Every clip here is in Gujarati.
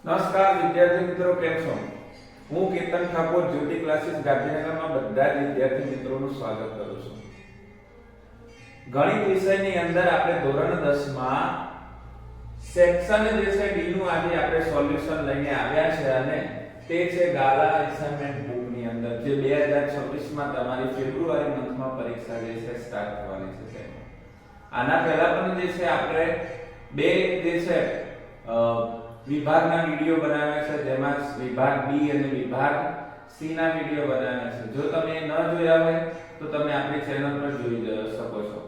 નમસ્કાર વિદ્યાર્થી મિત્રો, કેમ છો? હું કેતન ઠાકોર જ્યોતિ ક્લાસીસ ગાંધીનગરમાં બધા જ વિદ્યાર્થી મિત્રોનું સ્વાગત કરું છું. ગણિત વિષયની અંદર આપણે ધોરણ 10 માં સેક્શન જે છે ડી નું આજે આપણે સોલ્યુશન લઈને આવ્યા છે અને તે છે ગાલા અસાઇનમેન્ટ બુક ની અંદર જે 2026 માં તમારી ફેબ્રુઆરી મંથમાં પરીક્ષા જે છે સ્ટાર્ટ થવાની છે. આના પહેલા પણ જે છે આપણે બે જે છે વિભાગના વિડિયો બનાવ્યા છે, જેમાં વિભાગ બી અને વિભાગ સી ના વિડિયો બનાવ્યા છે. જો તમે ન જોયા હોય તો તમે આપણી ચેનલ પર જોઈ શકો છો.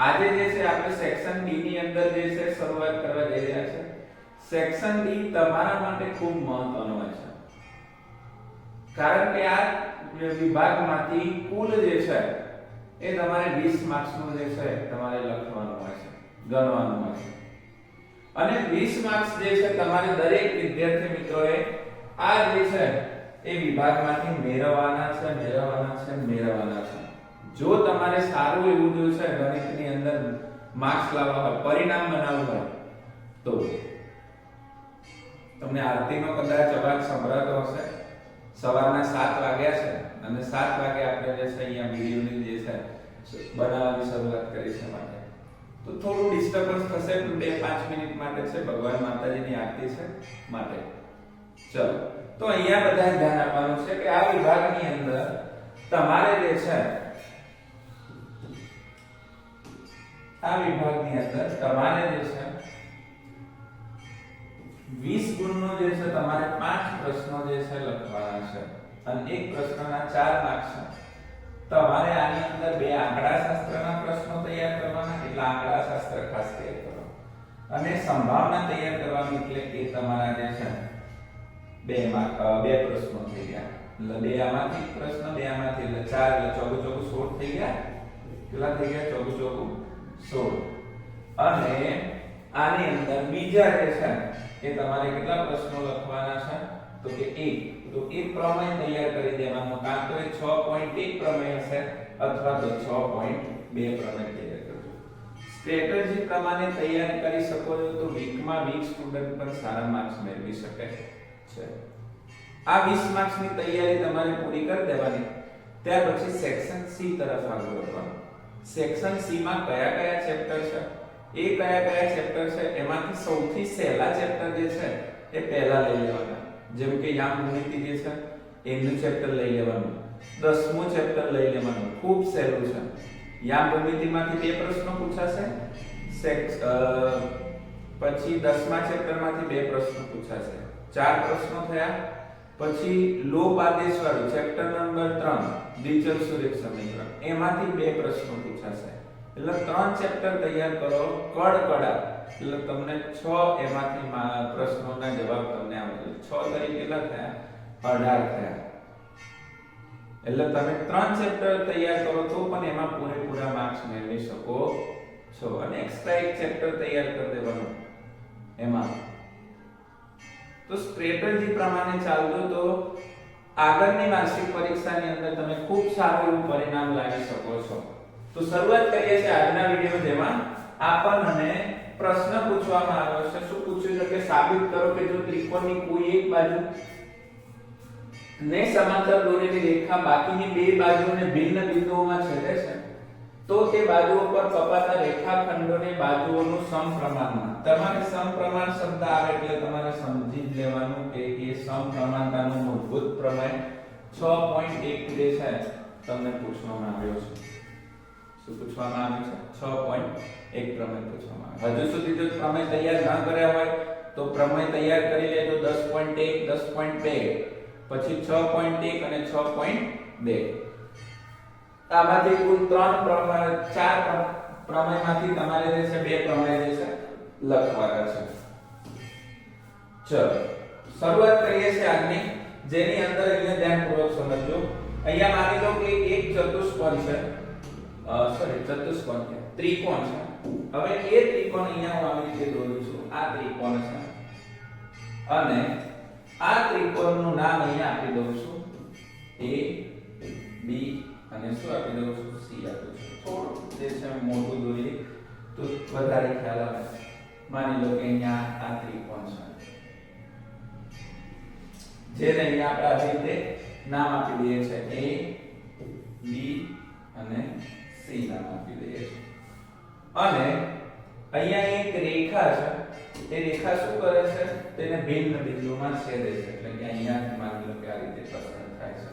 આજે જે છે આપણે સેક્શન ડી ની અંદર જે છે શરૂઆત કરવા જઈ રહ્યા છે. સેક્શન ડી તમારા માટે ખૂબ મહત્વનો હોય છે, કારણ કે આ વિભાગમાંથી કુલ જે છે એ તમારે 20 માર્ક્સનું જે છે તમારે લખવાનું હોય છે, ગણવાનું હોય છે. અને 20 માર્ક્સ જે છે તમારે દરેક વિદ્યાર્થી મિત્રોએ આ જે છે એ વિભાગમાંથી મેળવવાના છે. જો તમારે સારું એવું જો છે ગણિતની અંદર માર્ક્સ લાવવા હોય, પરિણામ બનાવવું હોય તો તમને આરતીનો કદાચ અવાજ સંભળાતો હશે. સવારના 7 વાગ્યા છે અને 7 વાગે આપણે જે છે અહીંયા વિડિયોની જે છે બનાવવાની શરૂઆત કરી છે માટે તો થોડું ડિસ્ટર્બન્સ થશે, 2-5 મિનિટ માટે છે. ભગવાન માતાજીની આરતી છે માટે. ચલો, તો અહીંયા બધા ધ્યાન આપવાનું છે કે આ વિભાગની અંદર તમારે જે છે જે છે 20 ગુણનો જે છે તમારે 5 પ્રશ્નો જે છે લખવાના છે અને એક પ્રશ્નના 4 માર્ક્સ છે. તમારે આની અંદર બે આંકડાશાસ્ત્રના પ્રશ્નો તૈયાર કરવાના, એટલે આંકડાશાસ્ત્ર ખાસ તૈયાર કરો, અને સંભાવના તૈયાર કરવાની, એટલે કે તમારા જે છે બે પ્રશ્નો થઈ ગયા. એટલે બે આમાંથી પ્રશ્ન, બે આમાંથી, એટલે 4, એટલે 4 ચોકુ 16 થઈ ગયા. કેટલા થઈ ગયા? 4 ચોકુ 16. અને આની અંદર બીજા જે છે એ તમારે કેટલા પ્રશ્નો લખવાના છે? તો કે 1. તો એક પ્રમેય તૈયાર કરી દેવાનો, કાં તો એ 6.1 પ્રમેય હશે અથવા તો 6.2 પ્રમેય તૈયાર કરજો. સ્ટ્રેટેજી પ્રમાણે તૈયાર કરી શકો છો તો વીકમાં 20 સ્ટુડન્ટ પણ સારા માર્ક્સ મેળવી શકે છે. આ 20 માર્ક્સની તૈયારી તમારે પૂરી કરી દેવાની. ત્યાર પછી સેક્શન સી તરફ આગળ વધવાનું. સેક્શન સી માં કયા કયા ચેપ્ટર છે, એ કયા ચેપ્ટર છે, એમાંથી સૌથી સહેલા ચેપ્ટર જે છે એ પહેલા લઈ લેવાના. જેમ કે યામ ભૂમિતિ જે છે એનું ચેપ્ટર લઈ લેવાનું, 10મું ચેપ્ટર લઈ લેવાનું, ખૂબ સહેલું છે. યામ ભૂમિતિમાંથી 2 પ્રશ્નો પૂછાશે, પછી 10મા ચેપ્ટરમાંથી 2 પ્રશ્નો પૂછાશે, 4 પ્રશ્નો થયા. પછી લોપ આદેશ વાળું ચેપ્ટર નંબર 3 દ્વિચલ સુરેખ સમીકરણ, એમાંથી 2 પ્રશ્નો પૂછાશે. એટલે 3 ચેપ્ટર તૈયાર કરો કડકડા, એટલે તમને 6 એમાંથી પ્રશ્નોના જવાબ તમને આવશે. 6 તરીકે કેટલા થયા? 18 થયા. એટલે તમે 3 ચેપ્ટર તૈયાર કરો તો પણ એમાં પૂરેપૂરા માર્ક્સ મેળવી શકો છો. અને એક્સ્ટ્રા એક ચેપ્ટર તૈયાર કરી દેવાનું એમાં. તો સ્ટ્રેટેજી પ્રમાણે ચાલજો તો આગળની વાર્ષિક પરીક્ષાની અંદર તમે ખૂબ સારું એવું પરિણામ લાવી શકો છો. તો શરૂઆત કરીએ છીએ આજના વિડિયો, જેમાં આપણને પ્રશ્ન પૂછવામાં આવ્યો છે. શું પૂછ્યું છે કે સાબિત કરો કે જો ત્રિકોણની કોઈ એક બાજુ ને સમાંતર દોરેલી રેખા બાકીની 2 બાજુઓને ભિન્ન બિંદુઓમાં છેદે છે તો તે બાજુઓ પર કપાતા રેખાખંડોની બાજુઓનું સમપ્રમાણમાં. તમારે સમપ્રમાણ શબ્દ આવે એટલે તમારે સમજી જ લેવાનું કે એ સમપ્રમાણતાનું મૂળભૂત પ્રમેય 6.1 જે છે તમને પૂછવામાં આવ્યો છે. શું પૂછવામાં આવ્યું છે? 6.1 પ્રમેય પૂછવામાં આવ્યો. હજુ સુધી જો પ્રમેય તૈયાર ન કર્યા હોય તો પ્રમેય તૈયાર કરી લેજો. 10.1, 10.2, પછી 6.1 અને 6.2. આમાંથી કુલ 4 પ્રમેયમાંથી તમારે જે છે 2 પ્રમેય જે છે લખવાના છે. ચલો શરૂઆત કરીએ છીએ આજની, જેની અંદર અહીંયા ધ્યાનપૂર્વક સમજજો. અહીંયા માની લો કે એક ચતુષ્કોણ છે, ત્રિકોણ છે. હવે એ ત્રિકોણ અહીંયા હું આવી રીતે દોરું છું. આ ત્રિકોણ છે અને આ ત્રિકોણનું નામ અહીંયા આપી દઉં છું A, B અને શું આપી દઉં છું? C આપું છું. થોડું જે છે મોટું દોરીએ તો વધારે ખ્યાલ આવે. માની લો કે અહીંયા આ ત્રિકોણ છે જેને અહીંયા આપણે આવી રીતે નામ આપી દઈએ છે A B અને C નામ આપી દઈએ છે અને અહીંયા એક રેખા છે એ રેખા શું કરે છે તેને ભિન્ન બિંદુમાં છેદે છે એટલે કે અહીંયા માની લો કે આ રીતે પસંદ થાય છે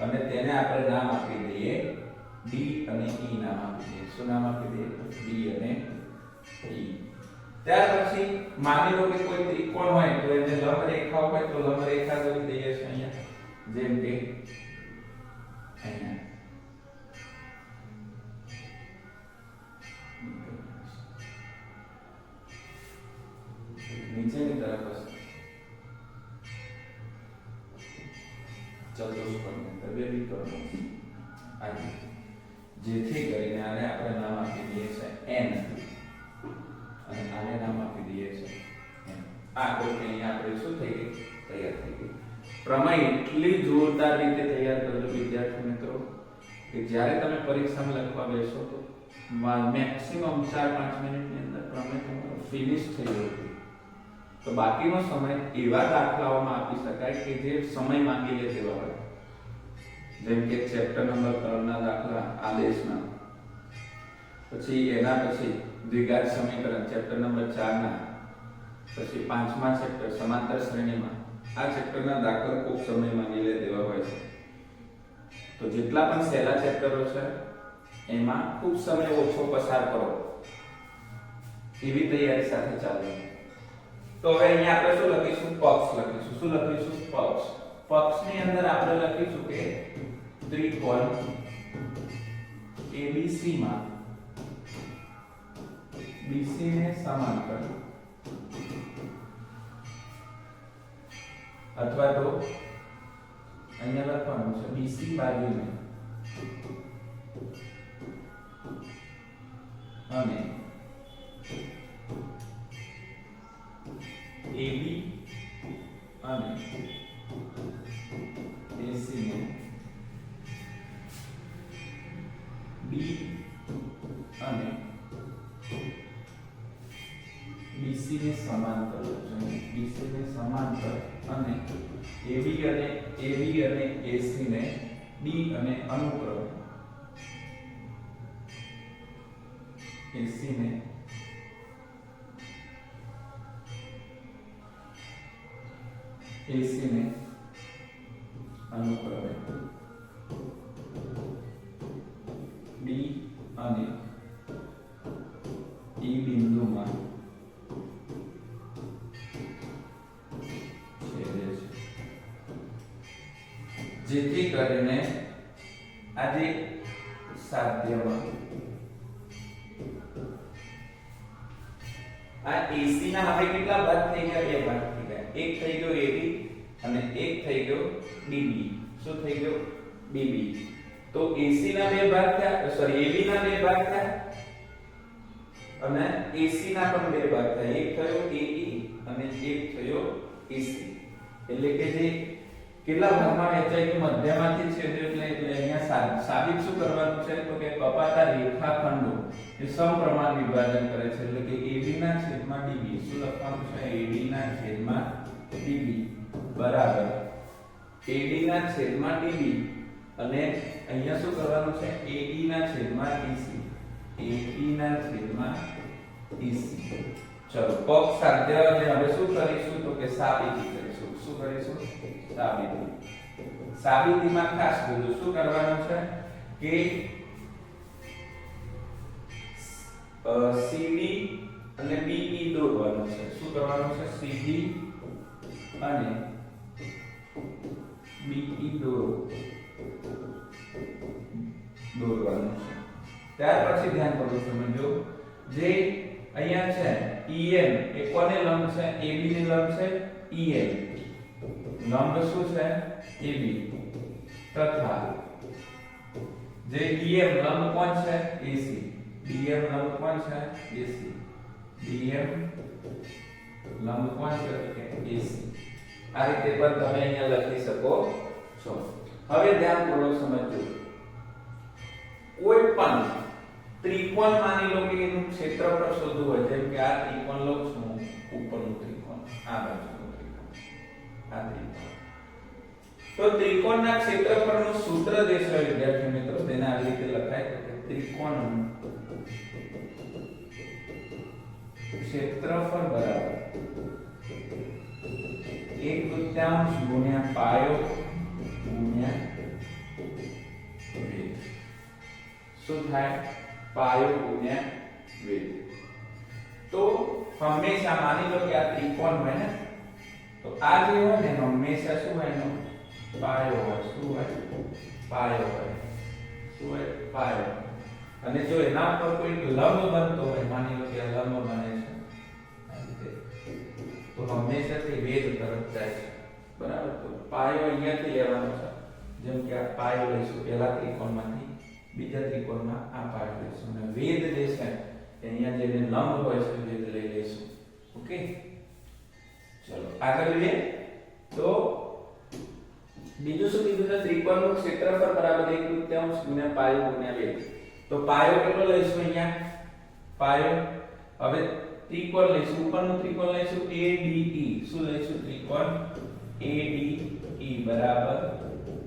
અને તેને આપણે નામ આપી દઈએ D અને E નામ આપી દઈએ શું નામ આપી દઈએ D અને E ત્યાર પછી માની લો કે કોઈ ત્રિકોણ હોય તો એને લંબ રેખા હોય તો લંબ રેખા દોરી દઈએ છે અહીંયા જેમ કે અહીંયા નીચેની તરફ હશે ચતુષ્કોણની બે વિકર્ણો આવી જેથી કરીને આને આપણે નામ આપી દઈએ છે n અને આને નામ આપી દઈએ છે n આ કોઈ અહીંયા આપણે શું થઈ ગઈ તૈયાર થઈ ગઈ પ્રમેય એટલી જોરદાર રીતે તૈયાર કરજો વિદ્યાર્થી મિત્રો કે જ્યારે તમે પરીક્ષામાં લખવા બેસો તો મેક્સિમમ 4-5 મિનિટની અંદર પ્રમેય તમારો ફિનિશ થઈ જશે તો બાકીનો સમય એવા દાખલાઓમાં આપી શકાય કે જે સમય માંગી લે તેવા હોય જેમ કે ચેપ્ટર નંબર 3 ના દાખલા આદેશના પછી એના પછી દ્વિઘાત સમીકરણ ચેપ્ટર નંબર 4 ના પછી 5મા ચેપ્ટર સમાંતર શ્રેણીમાં આ ચેપ્ટરના દાખલા ખૂબ સમય માંગી લે તેવા હોય છે તો જેટલા પણ સહેલા ચેપ્ટરો છે એમાં ખૂબ સમય ઓછો પસાર કરો એવી તૈયારી સાથે ચાલો તો હવે અહીંયા આપણે શું લખીશું પક્ષ લખીશું શું લખીશું પક્ષ પક્ષની અંદર આપણે લખીશું કે ત્રિકોણ ABC માં BC ને સમાંતર અથવા તો અહીંયા લખવાનું છે BC બાજુને અને AB અને AC ને B અને BC ને સમાંતર BC ને સમાંતર અને AB અને AC ને D અને અનુક્રમે AC ને AC ને અનુક્રમે B અને E બિંદુમાં છેદે છે જેથી કરીને આજે સાધ્યમાં આ AC ના હવે કેટલા ભાગ થઈ ગયા બે ભાગ થઈ ગયા એક થઈ ગયો AB અને એક થઈ ગયો DB શું થઈ ગયો DB તો AC ના બે ભાગ થયા સોરી AB ના બે ભાગ થયા અને AC ના પણ બે ભાગ થયા એક થયો AE અને એક થયો AC એટલે કે જે કેટલા ભાગમાં વહેંચાય કે મધ્યમાંથી છેદે એટલે અહીંયા સાબિત શું કરવાનું છે તો કે કપાતા રેખાખંડો એ સમપ્રમાણ વિભાજન કરે છે એટલે કે AB ના છેદમાં DB શું લખવાનું છે AD ના છેદમાં DB બરાબર AD ના છેદમાં DB અને અહીંયા શું કરવાનું છે AE ના છેદમાં EC AE ના છેદમાં EC ચલો પક્ષ સાધ્યને હવે શું કરીશું તો કે સાબિતી કરીશું શું કરીશું સાબિતીમાં ખાસ જોજો શું કરવાનું છે કે CD અને DE દોરવાનું છે શું કરવાનું છે CD અને BE દોરવાનું છે ત્યાર પછી ધ્યાન પૂર્વક સમજો જે અહીંયા છે EM એ કોને લંબ છે AB ને લંબ છે EM લંબ શું છે AB તથા જે DM લંબ કોણ છે AC DM લંબ કોણ છે AC DM લંબ કોણ છે AC આ રીતે પણ તમે અહીંયા લખી શકો છો હવે ધ્યાનપૂર્વક સમજજો કોઈ પણ ત્રિકોણ માની લો કે એનું ક્ષેત્રફળ શોધવું હોય જેમ કે આ ત્રિકોણ લઉં છું ઉપરનું ત્રિકોણ આ બાજુનું ત્રિકોણ આ ત્રિકોણ તો ત્રિકોણના ક્ષેત્રફળનું સૂત્ર જે છે વિદ્યાર્થી મિત્રો તેને આ રીતે લખાય કે ત્રિકોણનું ક્ષેત્રફળ બરાબર 1/3 ગુણ્યા પાયો ગુણ્યા વેધ. શું થાય? પાયો ગુણ્યા વેધ. તો હંમેશા માની લો કે આ ત્રિકોણ હોય ને, તો આ જે હોય ને હંમેશા શું હોય? એનો પાયો હોય. શું હોય? પાયો હોય. શું હોય? પાયો. અને જો એના પર કોઈ લંબ બનતો હોય, માની લો કે આ લંબ બને છે આ રીતે, તો હંમેશા તે વેધ તરફ જાય છે. બરાબર? તો પાયો અહીંયાથી લેવાનો છે. જેમ કે આ પાયો લઈશું પહેલા ત્રિકોણમાંથી બીજા ત્રિકોણમાં આ પાયો લઈશું, અને વેધ જે છે અહીંયા જે લંબ હોય છે વેધ લઈ લઈશું. ઓકે, ચલો આગળ જોઈએ. તો બીજું શું કીધું છે? ત્રિકોણનું ક્ષેત્રફળ બરાબર 1/3 ગુણ્યા પાયો ગુણ્યા વેધ. તો પાયો કેટલો લઈશું અહીંયા? પાયો. હવે ત્રિકોણ લઈશું, ઉપરનું ત્રિકોણ લઈશું ADE. શું લઈશું? ત્રિકોણ ADE બરાબર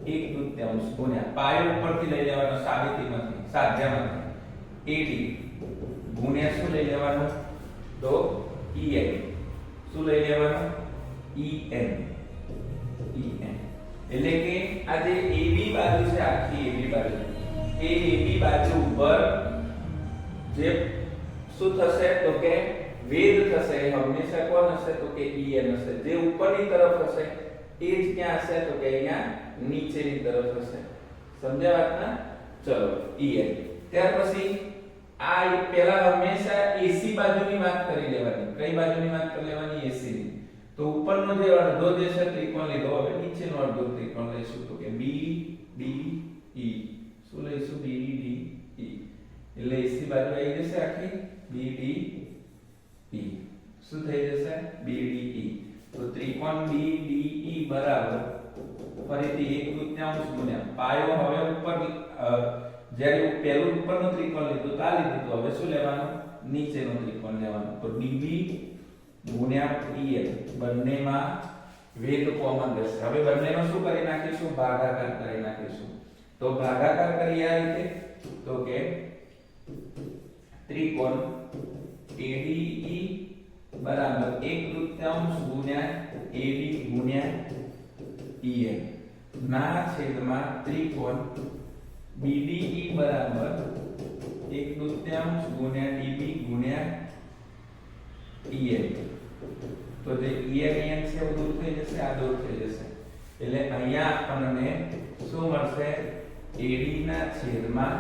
1/3 ગુણ્યા પાયો ઉપરથી લઈ લેવાનો સાબિતીમાંથી, સ્વાધ્યાયમાંથી, AD ગુણ્યા શું લઈ લેવાનું? તો EN. શું લઈ લેવાનું? EN. એટલે કે આ જે AB બાજુ છે, આખી AB બાજુ, એ AB બાજુ ઉપર જે શું થશે? તો કે વેધ થશે. હંમેશા કોણ હશે? તો કે EN હશે. જે ઉપરની તરફ હશે એ જ ક્યાં હશે? તો કે અહીંયા નીચેની તરફ હશે. સમજ્યા વાત ના? ચલો EN. ત્યાર પછી આ પહેલા હંમેશા AC બાજુની વાત કરી લેવાની. કઈ બાજુની વાત કરી લેવાની? AC ની. તો ઉપરનો જે અડધો જે છે ત્રિકોણ લીધો, હવે નીચેનો અડધો ત્રિકોણ લઈશું, તો કે BDE. શું લઈશું? BDE. એટલે AC બાજુ આવી જશે આખી BDE. શું થઈ જશે? BDE. તો ત્રિકોણ BDE બરાબર ફરીથી 1/3 ગુણ્યા પાયો. હવે ઉપર જ્યારે પહેલું ઉપરનો ત્રિકોણ લીધું તા લીધું, તો હવે શું લેવાનું? નીચેનો ત્રિકોણ લેવાનો. તો DB ગુણ્યા EN. બંનેમાં વેધ કોમન રહેશે. હવે બંનેનો શું કરી નાખીશું? ભાગાકાર કરી નાખીશું. તો ભાગાકાર કરીએ આ રીતે, તો કે ત્રિકોણ ADE બરાબર 1/3 ગુણ્યા AD ગુણ્યા EN ના છેદમાં ત્રિકોણ BDE બરાબર 1/3 ગુણ્યા DB ગુણ્યા EN. તો જે EN છે એ દૂર થઈ જશે, આ દૂર થઈ જશે. એટલે અહીંયા આપણને શું મળશે? AD ના છેદમાં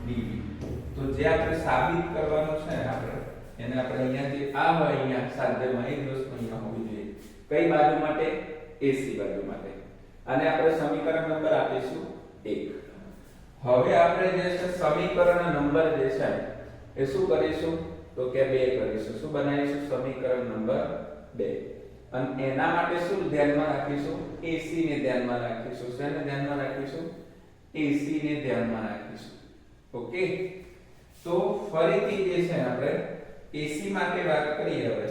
DB. તો જે આપણે સાબિત કરવાનું છે એને આપણે અહીંયા જે આ હોય અહીંયા સાધ્યમાં એ જ વસ્તુ અહીંયા હોવી જોઈએ. કઈ બાજુ માટે? AC બાજુ માટે. અને આપણે સમીકરણ નંબર આપીશું 1. હવે આપણે જે છે સમીકરણ નંબર જે છે એ શું કરીશું? તો કે 2 કરીશું. શું બનાવીશું? સમીકરણ નંબર 2. અને એના માટે શું ધ્યાનમાં રાખીશું? AC ને ધ્યાનમાં રાખીશું. શેને ધ્યાનમાં રાખીશું? AC ને ધ્યાનમાં રાખીશું. ઓકે, તો ફરીથી જે છે આપણે AC માટે વાત કરીએ હવે,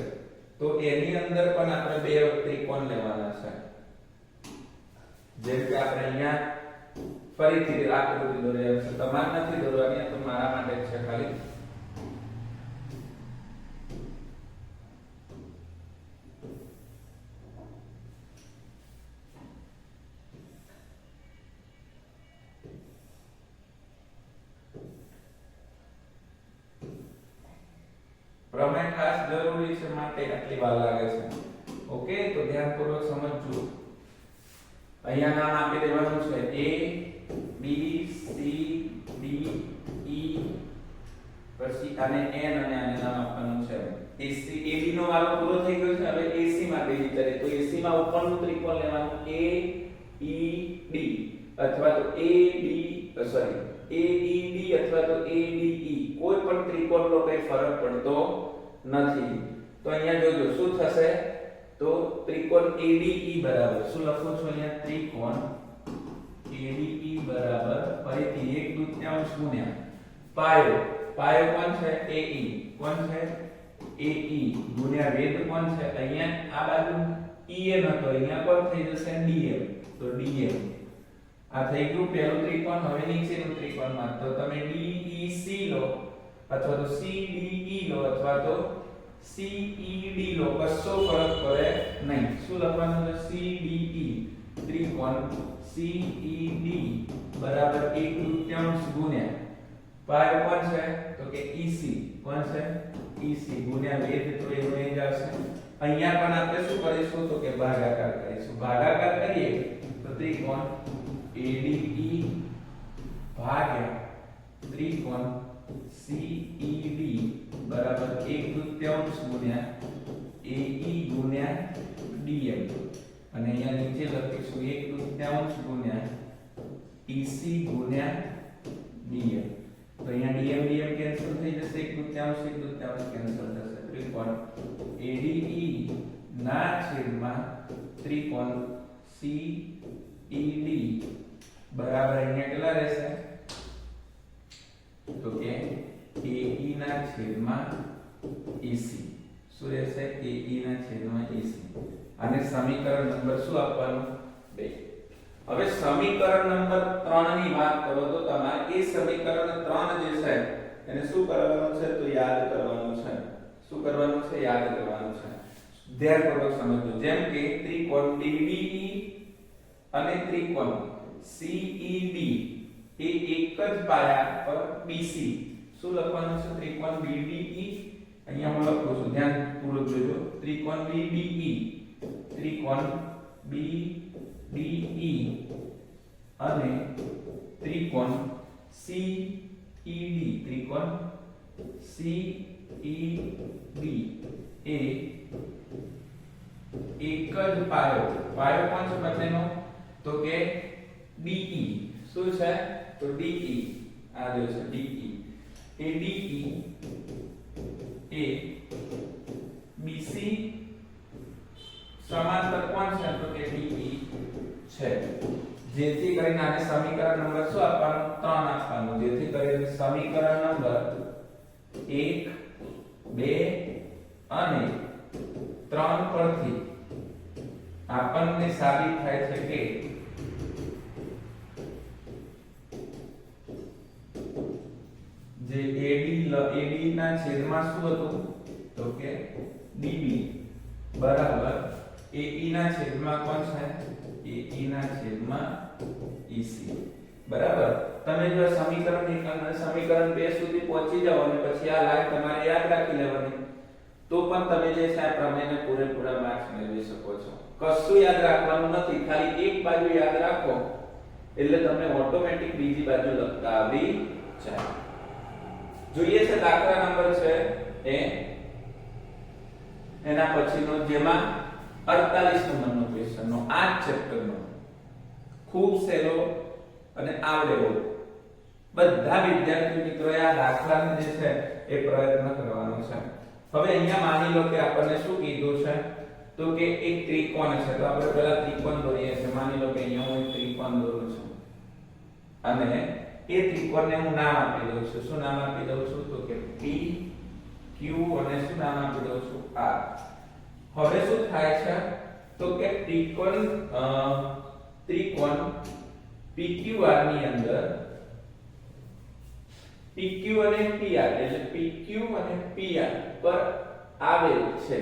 તો એની અંદર પણ આપણે બે ત્રિકોણ લેવાના છે. જેમ કે આપણે અહીંયા ફરીથી આકૃતિ દોરેલ છે. તમારે નથી દોરવાની, તો મારા માટે છે ખાલી. પ્રમેય ખાસ જરૂરી છે માટે આટલી વાર લાગે છે. ઓકે, તો ધ્યાનપૂર્વક સમજજો. અહીંયા નામ આપી દેવાનું છે A B C D E, પછી આને N અને આને નામ આપવાનું છે AC. AB નો વારો પૂરો થઈ ગયો છે. હવે AC માટે વિચારીએ તો AC માં ઉપરનું ત્રિકોણ લેવાનું AED અથવા તો AED અથવા તો ADE. કોઈ પણ ત્રિકોણનો કઈ ફરક પડતો નથી. તો અહીંયા જોજો શું થશે? તો ત્રિકોણ ADE બરાબર શું લખું છું અહીંયા? ત્રિકોણ ADE બરાબર ફરીથી 1/3 ગુણ્યા પાયો. પાયો કોણ છે? AE. કોણ છે? AE ગુણ્યા વેધ કોણ છે? અહીંયા આ બાજુ EN હતો અહીંયા પર થઈ જશે DM તો DM આ થઈ ગયું પહેલું ત્રિકોણ હવે નીચેનું ત્રિકોણમાં તો તમે DEC લો અથવા તો CDE લો અથવા તો CED લો કશો ફરક પડે નહીં શું લખવાનું છે CDE ત્રિકોણ CED બરાબર 1/3 ગુણ્યા પાય કોણ છે તો કે EC કોણ છે EC ગુણ્યા વેધ તો એનો એ જ આવશે અહીંયા પણ આપણે શું કરીશું તો કે ભાગાકાર કરીશું ભાગાકાર કરીએ તો ત્રિકોણ ADE ભાગ્યા ત્રિકોણ CED બરાબર 1/3 ગુણ્યા AE ગુણ્યા DM અને અહીંયા નીચે લખીશું 1/3 ગુણ્યા EC ગુણ્યા DM તો અહીંયા DM કેન્સલ થઈ જશે 1/3 કેન્સલ થશે ત્રિકોણ ADE ના છેદમાં ત્રિકોણ CED બરાબર અહીંયા કેટલા રહેશે તો કે AE ના છેદમાં EC શું રહેશે AE ના છેદમાં EC અને સમીકરણ નંબર શું આપવાનું 2 હવે સમીકરણ નંબર 3 ની વાત કરો તો તમારે એ સમીકરણ 3 જે છે એને શું કરવાનું છે તો યાદ કરવાનું છે શું કરવાનું છે યાદ કરવાનું છે ધ્યાનપૂર્વક સમજો જેમ કે ત્રિકોણ DDE અને ત્રિકોણ CED એ એક જ પાયા પર BC શું લખવાનું છે ત્રિકોણ BDE અહીંયા હું લખું છું ધ્યાનપૂર્વક જોજો ત્રિકોણ BDE ત્રિકોણ BDE અને ત્રિકોણ CED ત્રિકોણ CED એ એક જ પાયો કોણ છે બંનેનો તો કે DE શું છે તો DE આ જો છે DE એ DE એ BC સમાંતર કોણ છે તો કે DE છે જેથી કરીને આને સમીકરણ નંબર શું આપવાનું 3 આપવાનું જેથી કરીને સમીકરણ નંબર 1 2 અને 3 પરથી આપણને સાબિત થાય છે કે જે AD ના છેદમાં શું હતું તો કે DB બરાબર AE ના છેદમાં કોણ છે AE ના છેદમાં EC બરાબર તમે જો સમીકરણ 1 અને સમીકરણ 2 સુધી પહોંચી જાવ અને પછી આ લાઈન તમારે યાદ રાખી લેવાની તો પણ તમે જે છે આ પ્રમેયને પૂરેપૂરા માર્ક્સ મેળવી શકો છો કશું યાદ રાખવાનું નથી ખાલી એક બાજુ યાદ રાખો એટલે તમને ઓટોમેટિક બીજી બાજુ લખતા આવડી જાય જોઈએ છે દાખલા નંબર છે એના પછીનો જેમાં 48 નંબરનો ક્વેશ્ચન નો આ ચેપ્ટરનો ખૂબ સહેલો અને આવડે એવો બધા વિદ્યાર્થી મિત્રોએ આ દાખલાને જે છે એ પ્રયત્ન કરવાનો છે હવે અહીંયા માની લો કે આપણને શું કીધું છે તો કે એક ત્રિકોણ છે તો આપણે પહેલા ત્રિકોણ દોરીએ છીએ માની લો કે અહીંયા હું એક ત્રિકોણ દોરું છું અને એ ત્રિકોણને હું નામ આપી દઉં છું શું નામ આપી દઉં છું તો કે P Q અને શું નામ આપી દઉં છું R હવે શું થાય છે તો કે ત્રિકોણ PQR ની અંદર PQ અને PR એટલે PQ અને PR પર આવેલ છે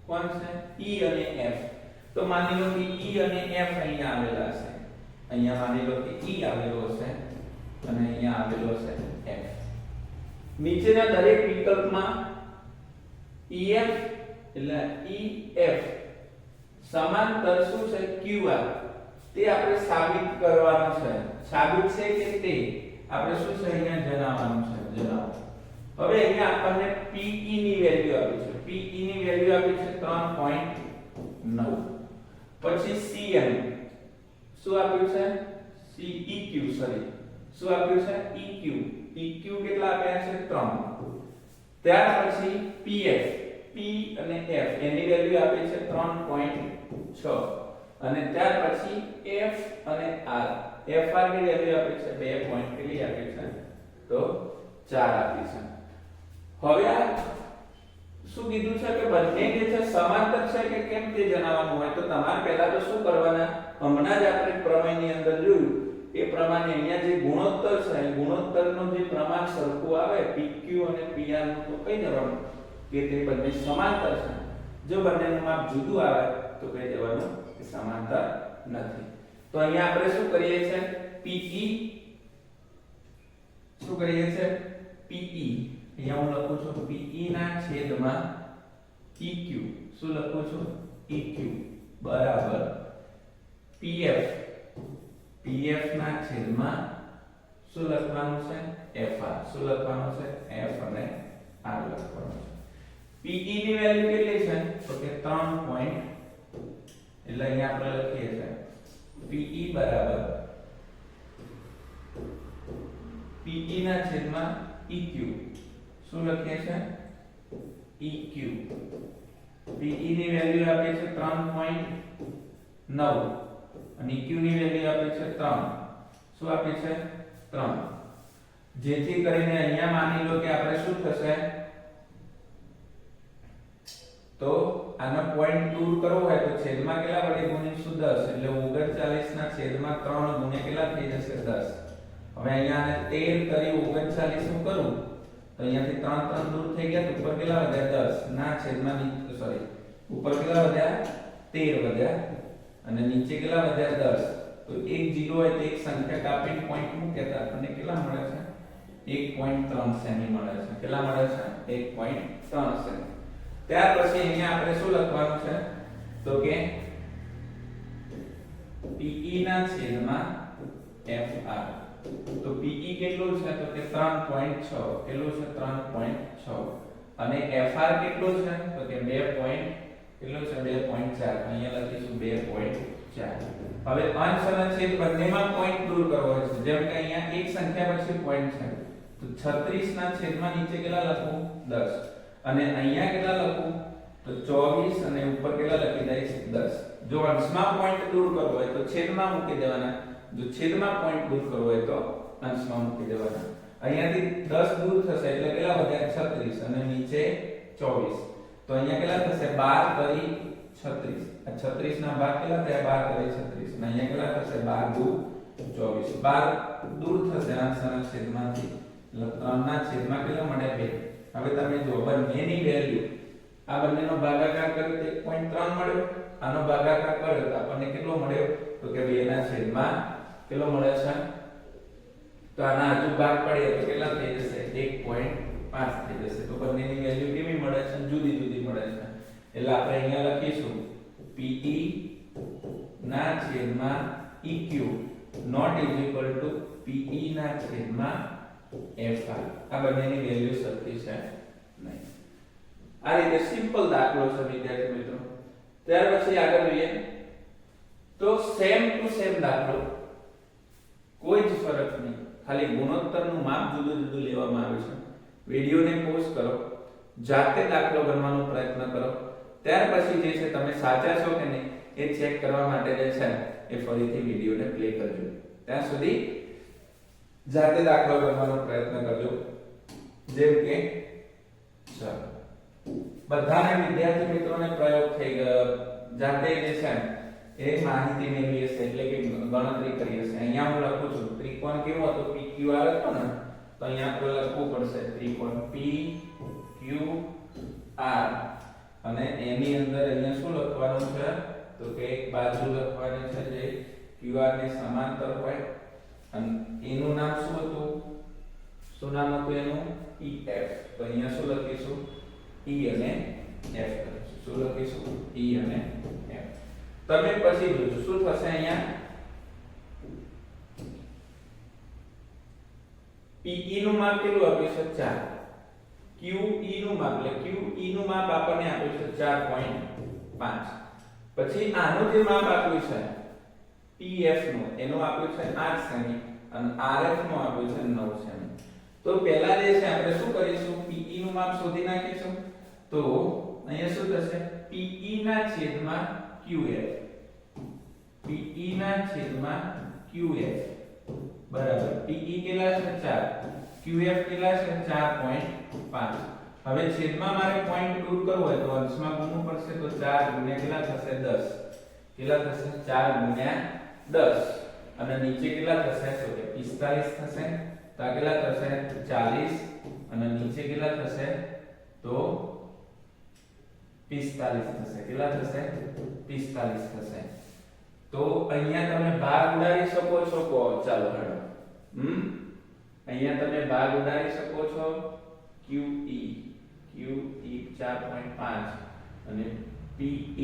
કોણ છે E અને F તો માની લો કે E અને F અહીંયા આવેલા છે અહીંયા માની લો કે E આવેલો છે અને અહીંયા આવેલો છે F નીચેના દરેક વિકલ્પમાં EF એટલે EF સમાંતર શું છે QR તે આપણે સાબિત કરવાનું છે સાબિત છે કે તે આપણે શું છે અહીંયા જણાવવાનું છે જણાવો હવે અહીંયા આપણને PE ની વેલ્યુ આપી છે PE ની વેલ્યુ આપી છે 3.9 પછી CM શું આપ્યું છે CEQ સોરી શું આપ્યું છે EQ EQ કેટલા આપ્યા છે 3 ત્યાર પછી PF P અને F એની વેલ્યુ આપી છે 3.6 અને ત્યાર પછી F અને R FR ની વેલ્યુ આપી છે 2 પોઈન્ટ કેટલી આપી છે તો 4 આપી છે હવે આ શું કીધું છે કે બંને જે છે સમાંતર છે કે કેમ તે જણાવવાનું હોય તો તમારે પહેલા તો શું કરવાના, હમણાં જ આપણે પ્રમેયની અંદર જોયું એ પ્રમાણે અહીંયા જે ગુણોત્તર છે એ ગુણોત્તરનું જે પ્રમાણ સરખું આવે PQ અને PR નું તો કહી દેવાનું કે તે બંને સમાંતર છે. જો બંનેનું માપ જુદું આવે તો કહી દેવાનું કે સમાંતર નથી. તો અહીંયા આપણે શું કરીએ છીએ, PE શું કરીએ છીએ, PE અહીંયા હું લખું છું PE ના છેદમાં EQ. શું લખું છું, EQ બરાબર PF. PF ના છેદમાં શું લખવાનું છે, FR. શું લખવાનું છે, F અને R લખવાનું છે. PE ની વેલ્યુ કેટલી છે તો કે 3 પોઈન્ટ, એટલે અહીંયા આપણે લખીએ છીએ PE બરાબર PE ના છેદમાં EQ. શું લખીએ છીએ, EQ. PE ની વેલ્યુ આપી છે 3.9 અને EQ ની વેલ્યુ આપી છે 3. શું આપી છે, 3. જેથી કરીને અહીંયા માની લો કે આપણે શું થશે, તો આનો પોઈન્ટ દૂર કરવો હોય તો છેદમાં કેટલા વડે ગુણીશું, 10. એટલે 39 ના છેદમાં 3 ગુણ્યા કેટલા થઈ જશે, 10. હવે અહીંયા આને 13 કરી 39 નું કરું તો અહીંયાથી 3 3 દૂર થઈ ગયા તો ઉપર કેટલા વધ્યા, 10 ના છેદમાં સોરી ઉપર કેટલા વધ્યા, 13 વધ્યા અને નીચે કેટલા વધ્યા, 10. તો એક 0 હોય તો એક સંખ્યા કાપીને પોઈન્ટ મૂકે તો આપણને કેટલા મળે છે, 1.3 સેમી મળે છે. કેટલા મળે છે, 1.3 સેમી. ત્યાર પછી અહીંયા આપણે શું લખવાનું છે તો કે PE ના છેદમાં FR. તો PE કેટલું છે તો કે 3.6. કેટલું છે, 3.6 અને FR કેટલું છે તો કે 2. કેટલું છે, 2.4. અહીંયા લખીશું 2.4. હવે અંશ અને છેદ બંનેમાં પોઈન્ટ દૂર કરવો છે. જેમ કે અહીંયા એક સંખ્યા પછી પોઈન્ટ છે તો 36 ના છેદમાં નીચે કેટલા લખું, 10 અને અહીંયા કેટલા લખું તો 24 અને ઉપર કેટલા લખી દઈશ, 10. જો અંશમાં પોઈન્ટ દૂર કરવો હોય તો છેદમાં મૂકી દેવાના, જો છેદમાં પોઈન્ટ દૂર કરવો હોય તો અંશમાં મૂકી દેવાના. અહીંયાથી 10 દૂર થશે એટલે કેટલા વધ્યા, 36 અને નીચે 24. તો અહીંયા કેટલા થશે, 12 કરી 36. આ 36 ના ભાગ કેટલા થયા, 12 કરી 36 અને અહીંયા કેટલા થશે, 12 દૂ 24. 12 દૂર થશે અંશ અને છેદમાંથી એટલે 3 ના છેદમાં કેટલા મળે, 2. હવે તમે જો બંનેની વેલ્યુ આ બંનેનો ભાગાકાર કર્યો તો 1.3 મળ્યો, આનો ભાગાકાર કર્યો તો આપણને કેટલો મળ્યો તો કે 2 ના છેદમાં કેટલો મળે છે, તો આના આજુ ભાગ પડે તો કેટલા થઈ જશે, 1.5 થઈ જશે. તો બંનેની વેલ્યુ કેવી મળે છે, જુદી જુદી મળે છે. એટલે આપણે અહીંયા લખીશું PE ના છેદમાં EQ not equal to PE ના છેદમાં FR. આ બંનેની વેલ્યુ સરખી છે નહીં. આ રીતે સિમ્પલ દાખલો છે વિદ્યાર્થી મિત્રો. ત્યાર પછી આગળ જોઈએ તો સેમ ટુ સેમ દાખલો, કોઈ જ ફરક નહીં, ખાલી ગુણોત્તરનું માપ જુદું જુદું લેવામાં આવ્યું છે. વિડિયોને પોઝ કરો, જાતે દાખલો ગણવાનો પ્રયત્ન કરો. ત્યાર પછી જે છે તમે સાચા છો કે નહીં એ ચેક કરવા માટે જે છે એ ફરીથી વિડિયોને પ્લે કરજો. ત્યાં સુધી જાતે દાખલો ગણવાનો પ્રયત્ન કરજો. જેમ કે ચાલો બધાને વિદ્યાર્થી મિત્રોને પ્રયોગ થઈ ગયો, જાતે જે છે એ માહિતી મેળવી હશે એટલે કે ગણતરી કરી હશે. અહીંયા હું લખું છું ત્રિકોણ કેવો હતો, PQR હતો ને, તો અહીંયા આપણે લખવું પડશે ત્રિકોણ PQR અને એની અંદર અહીંયા શું લખવાનું છે તો કે એક બાજુ લખવાની છે જે QR ની સમાંતર હોય અને એનું નામ શું હતું, શું નામ હતું એનું, EF. તો અહીંયા શું લખીશું, E અને F લખીશું. શું લખીશું, E અને F. તમે પછી જોજો શું થશે. અહીંયા PE નું માપ કેટલું આપ્યું છે, 4. QE નું માપ એટલે QE નું માપ આપણને આપ્યું છે 4.5. પછી આનું જે માપ આપ્યું છે PF નું એનું આપ્યું છે 8 સેમી અને RF નું આપ્યું છે 9 સેમી. તો પહેલા જે છે આપણે શું કરીશું, PE નું માપ શોધી નાખીશું. તો અહીંયા શું થશે, PE ના છેદમાં QF. PE ના છેદમાં QF બરાબર PE કેટલા છે, 4. QF કેટલા છે, 4.5. હવે છેદમાં મારે પોઈન્ટ દૂર કરવો હોય તો અંશમાં ગુણવું પડશે તો 4 ગુણ્યા કેટલા થશે 10 કેટલા થશે 4 ગુણ્યા 10 અને નીચે કેટલા થશે તો કે 45 થશે તો આ કેટલા થશે 40 અને નીચે કેટલા થશે તો 45 થશે કેટલા થશે 45 થશે તો અહીંયા તમે ભાગ ઉડાડી શકો છો ચાલો હેડો અહીંયા તમે ભાગ ઉડાડી શકો છો QE 4.5 અને PE એ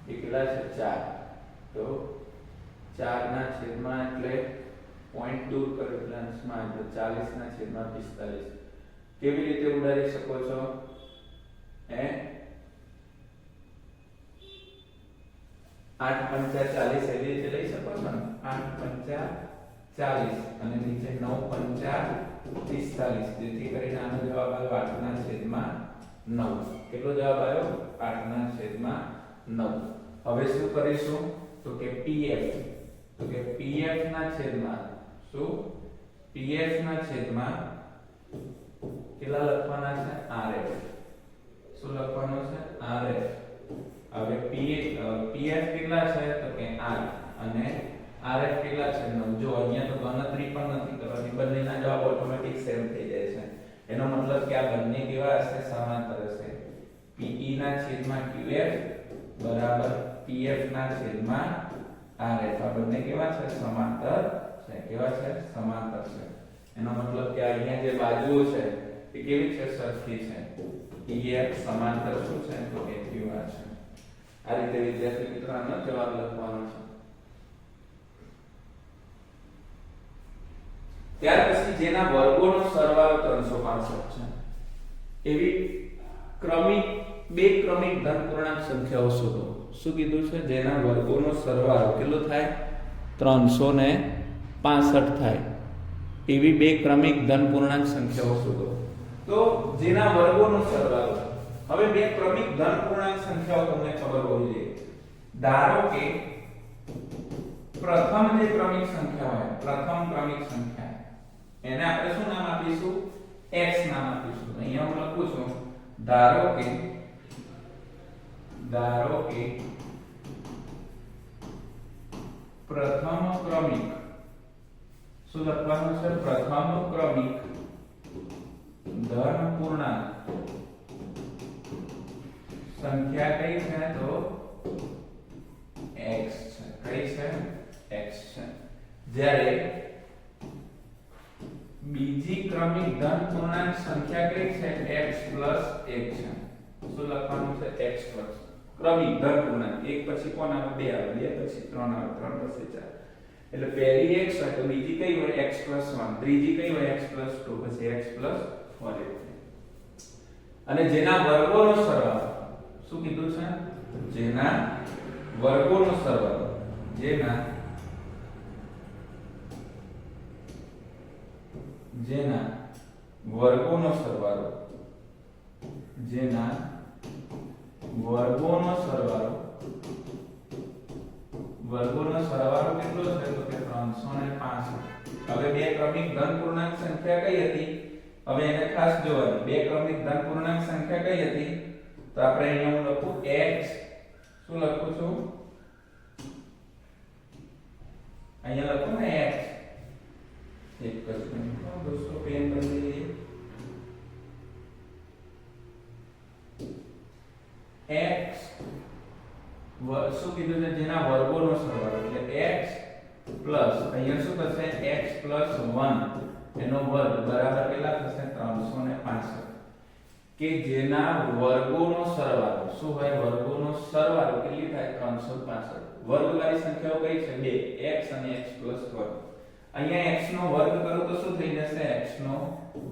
કેટલા છે 4 તો 4 ના છેદમાં એટલે પોઈન્ટ દૂર કરો એટલે અંશમાં એટલે 40 ના છેદમાં 45 કેવી રીતે ઉડાડી શકો છો 8 પંચા 40 એવી રીતે લઈ શકો છો ને 8 પંચા 40 અને નીચે 9 પંચા 45 જેથી કરીને આનો જવાબ આવ્યો 8 ના છેદમાં 9 કેટલો જવાબ આવ્યો 8 ના છેદમાં 9 હવે શું કરીશું તો કે PF ના છેદમાં શું PF ના છેદમાં કેટલા લખવાના છે RF શું લખવાનું છે RF હવે PF કેટલા છે તો કે 8 અને RF કેટલા છે 9 જો અહીંયા તો ગણતરી પણ નથી કરવાની બંનેના જવાબ ઓટોમેટિક સેમ થઈ જાય છે એનો મતલબ કે આ બંને કેવા હશે સમાંતર હશે PE ના છેદમાં QF બરાબર PF ના છેદમાં RF આ બંને કેવા છે સમાંતર છે કેવા છે સમાંતર છે એનો મતલબ કે અહીંયા જે બાજુઓ છે એ કેવી છે સરખી છે PF સમાંતર શું છે તો કે QR છે આ રીતે વિદ્યાર્થી મિત્રો આનો જવાબ લખવાનો છે ત્યાર પછી જેના વર્ગોનો સરવાળો 365 છે એવી બે ક્રમિક ધન પૂર્ણાંક સંખ્યાઓ શોધો શું કીધું છે જેના વર્ગોનો સરવાળો કેટલો થાય 365 થાય એવી બે ક્રમિક ધન પૂર્ણાંક સંખ્યાઓ શોધો તો જેના વર્ગોનો સરવાળો હવે બે ક્રમિક ધન પૂર્ણાંક સંખ્યાઓ તમને ખબર હોવી જોઈએ ધારો કે પ્રથમ જે ક્રમિક સંખ્યા હોય પ્રથમ ક્રમિક સંખ્યા એને આપણે શું નામ આપીશું x નામ આપીશું અહીંયા હું લખું છું ધારો કે પ્રથમ ક્રમિક શું લખવાનું છે પ્રથમ ક્રમિક ધન પૂર્ણાંક સંખ્યા કઈ છે તો x છે કઈ છે x છે જ્યારે બીજી ક્રમિક ધન પૂર્ણાંક સંખ્યા કઈ છે x 1 છે શું લખવાનું છે x ક્રમિક ધન પૂર્ણાંક એક પછી કોણ આવે બે આવે બે પછી 3 આવે 3 પછી 4 એટલે પહેલી x હોય તો બીજી કઈ હોય x 1 ત્રીજી કઈ હોય x 2 પછી x 4 અને જેના વર્ગોનો સરવાળો શું કીધું છે જેના વર્ગોનો સરવાળો જેના વર્ગોનો સરવાળો કેટલો છે તો કે 365 હવે બે ક્રમિક ધન પૂર્ણાંક સંખ્યા કઈ હતી હવે એને ખાસ જોવાનું બે ક્રમિક ધન પૂર્ણાંક સંખ્યા કઈ હતી તો આપણે અહીંયા હું લખું x શું લખું છું અહીંયા લખું ને x એક જ મિનિટ દોસ્તો પેન કરી દઈએ x શું કીધું છે જેના વર્ગોનો સરવાળો એટલે x પ્લસ અહીંયા શું થશે x પ્લસ 1 એનો વર્ગ બરાબર કેટલા થશે 365 કે જેના વર્ગોનો સરવાળો શું હોય વર્ગોનો સરવાળો કેટલી થાય 365 વર્ગવાળી સંખ્યાઓ કઈ છે બે x અને x પ્લસ 1 અહીંયા x નો વર્ગ કરો તો શું થઈ જશે x નો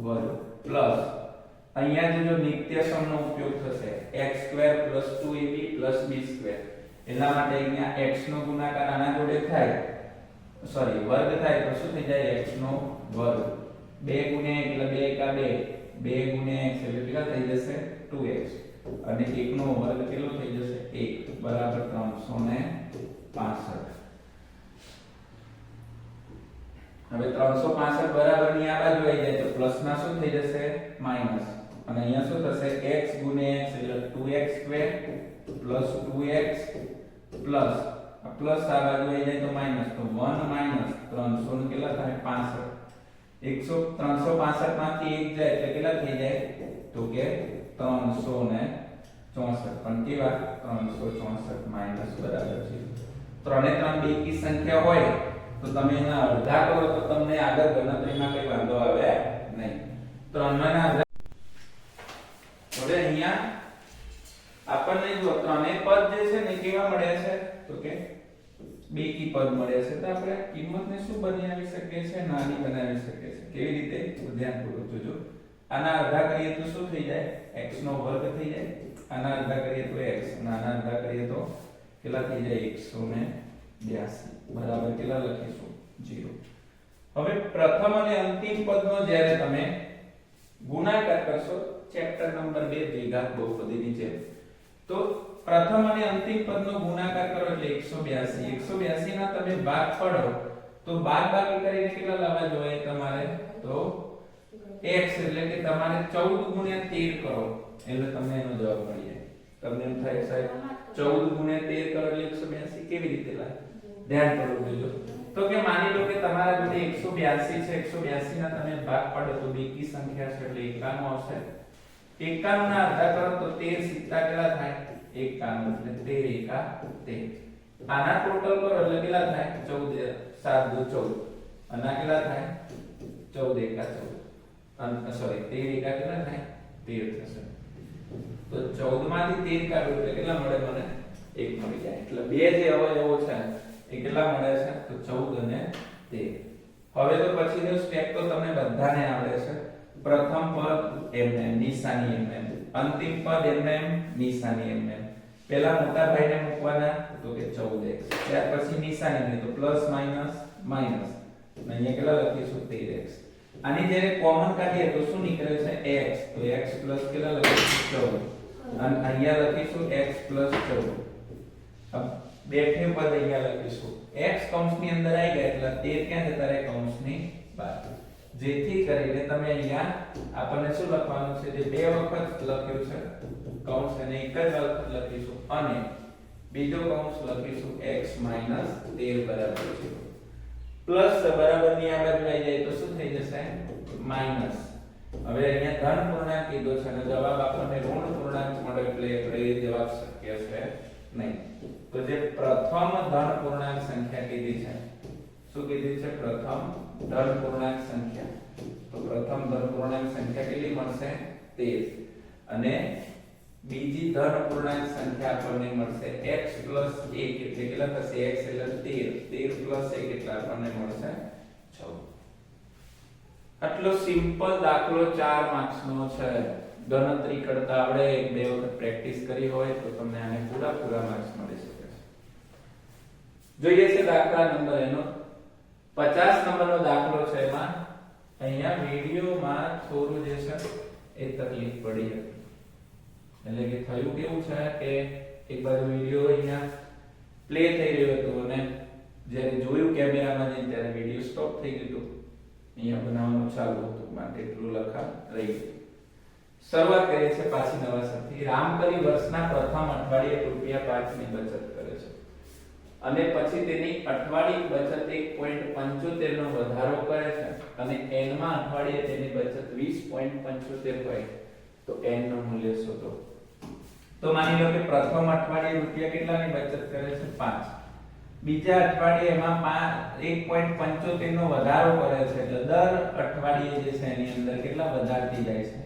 વર્ગ પ્લસ અહીંયા જો નિત્યસમનો ઉપયોગ થશે x² + 2ab + b² એટલા માટે અહીંયા x નો ગુણાકાર આના જોડે થાય વર્ગ થાય તો શું થઈ જાય x નો વર્ગ 2 ગુણ્યા 1 એટલે 2 2 ગુણ્યા x એટલે કેટલા થઈ જશે 2x અને 1 નો વર્ગ કેટલો થઈ જશે 1 બરાબર 365 હવે 365 બરાબર ની આ બાજુ આવી જાય તો પ્લસ ના શું થઈ જશે માઈનસ અને અહીંયા શું થશે x ગુણ્યા x એટલે 2x square plus 2x plus આ પ્લસ આ બાજુ આવી જાય તો માઈનસ, તો 1 માઈનસ 300 ને કેટલા થાય 65 365 માંથી 1 જાય એટલે કેટલા થઈ જાય તો કે 364 પણ કેવા 364 માઈનસ બરાબર છે 3 ને 3 બેકી સંખ્યા હોય તો તમે એના અડધા કરો તો તમને આગળ ગણતરીમાં કઈ વાંધો આવે નહીં 3 ના અડધા હવે અહીંયા આપણને જો ત્રણેય પદ જે છે ને કેવા મળ્યા છે તો કે બેકી પદ મળ્યા છે તો આપણે કિંમતને શું બનાવી શકીએ છીએ નાની બનાવી શકીએ છીએ કેવી રીતે ધ્યાનપૂર્વક જોજો આના અડધા કરીએ તો શું થઈ જાય x નો વર્ગ થઈ જાય આના અડધા કરીએ તો x અને આના અડધા કરીએ તો કેટલા થઈ જાય 182 બરાબર કેટલા લખીશું 0 હવે પ્રથમ અને અંતિમ પદનો જ્યારે તમે ગુણાકાર કરશો ચેપ્ટર નંબર 2 દ્વિઘાત બહુપદીની જેમ તો પ્રથમ અને અંતિમ પદનો ગુણાકાર કરો એટલે 182 ના તમે ભાગ પાડો તો બાદબાકી કરીને કેટલા લાવવા જોઈએ તમારે તો x એટલે કે તમારે 14 ગુણ્યા 13 કરો એટલે તમને એનો જવાબ મળી જાય તમને એમ થાય સાહેબ 14 ગુણ્યા 13 કરો એટલે 182 કેવી રીતે લાવે ધ્યાન કરો જોજો તો કે માની લો કે તમારા જોડે 182 છે 182 ના તમે ભાગ પાડો તો બેકી સંખ્યા છે એટલે 91 આવશે 91 ના અડધા કરો તો 13 સિત્તા કેટલા થાય 91 એટલે 13 આના ટોટલ કરો એટલે કેટલા થાય 14 7 2 14 આના કેટલા થાય 14 14 સોરી 13 કેટલા થાય 13 થશે તો 14 માંથી 13 કાઢો એટલે કેટલા મળે મને 1 મળી જાય એટલે બે જે અવયવો છે એ કેટલા મળે છે તો 14 અને 13 હવે તો પછીનો સ્ટેપ તો તમને બધાને આવડે છે પ્રથમ પદ એમ નિશાની એમ અંતિમ પદ એમ નિશાની એમ પહેલા મોટા ભાઈને મૂકવાના તો કે 14x ત્યાર પછી નિશાની તો પ્લસ માઈનસ માઈનસ અને અહીંયા કેટલા લખીશું 13x આની જ્યારે કોમન કાઢીએ તો શું નીકળે છે x તો x પ્લસ કેટલા લખીશું 14 અને અહીંયા લખીશું x પ્લસ 14 अब બેઠે પદ અહીંયા લખીશું x કૌંસની અંદર આવી ગયા એટલે 13 ક્યાં જતા રહે કૌંસની બહાર જેથી કરીને તમે અહીંયા આપણને શું લખવાનું છે જે બે વખત લખ્યું છે કૌંસ અને એક જ વખત લખીશું અને બીજો કૌંસ લખીશું x 13 બરાબર 0 પ્લસ બરાબરની આ બાજુ આવી જાય તો શું થઈ જશે માઈનસ હવે અહીંયા ધન પૂર્ણાંક કીધો છે અને જવાબ આપણને ઋણ પૂર્ણાંક મળે એટલે એ જવાબ શક્ય છે નહીં તો જે પ્રથમ ધન પૂર્ણાંક સંખ્યા કીધી છે શું કીધી છે પ્રથમ ધન પૂર્ણાંક સંખ્યા તો પ્રથમ ધન પૂર્ણાંક સંખ્યા કેટલી મળશે 13 અને બીજી ધન પૂર્ણાંક સંખ્યા આપણને મળશે x 1 એટલે કેટલા થશે x એટલે 13 1 એટલે આપણને મળશે 14 આટલો સિમ્પલ દાખલો 4 માર્ક્સ નો છે ગણતરી કરતા આવડે એક બે વખત પ્રેક્ટિસ કરી હોય તો તમને આને પૂરા માર્ક્સ મળી શકે છે જોઈએ છે દાખલા નંબર એનો 50 નંબરનો દાખલો છે એમાં અહીંયા વિડિયોમાં થોડું જે છે એ તકલીફ પડી હતી એટલે કે થયું કેવું છે કે એક બાજુ વિડિયો અહીંયા પ્લે થઈ રહ્યો હતો અને જ્યારે જોયું કેમેરામાં જઈને ત્યારે વિડિયો સ્ટોપ થઈ ગયો અહીંયા બનાવવાનું ચાલુ હતું માટે એટલું લખા રહી ગયું શરૂઆત કરીએ છે પાછી નવા સરથી રામકલી વર્ષના પ્રથમ અઠવાડિયે ₹5 ની બચત કરે છે અને પછી તેની અઠવાડિયે બચત 1.75 નો વધારો કરે છે અને n માં અઠવાડિયે તેની બચત 20.75 હોય તો n નું મૂલ્ય શોધો તો માની લો કે પ્રથમ અઠવાડિયે રૂપિયા કેટલાની બચત કરે છે 5 બીજા અઠવાડિયે એમાં 1.75 નો વધારો કરે છે એટલે દર અઠવાડિયે જે છે એની અંદર કેટલા વધારતી જાય છે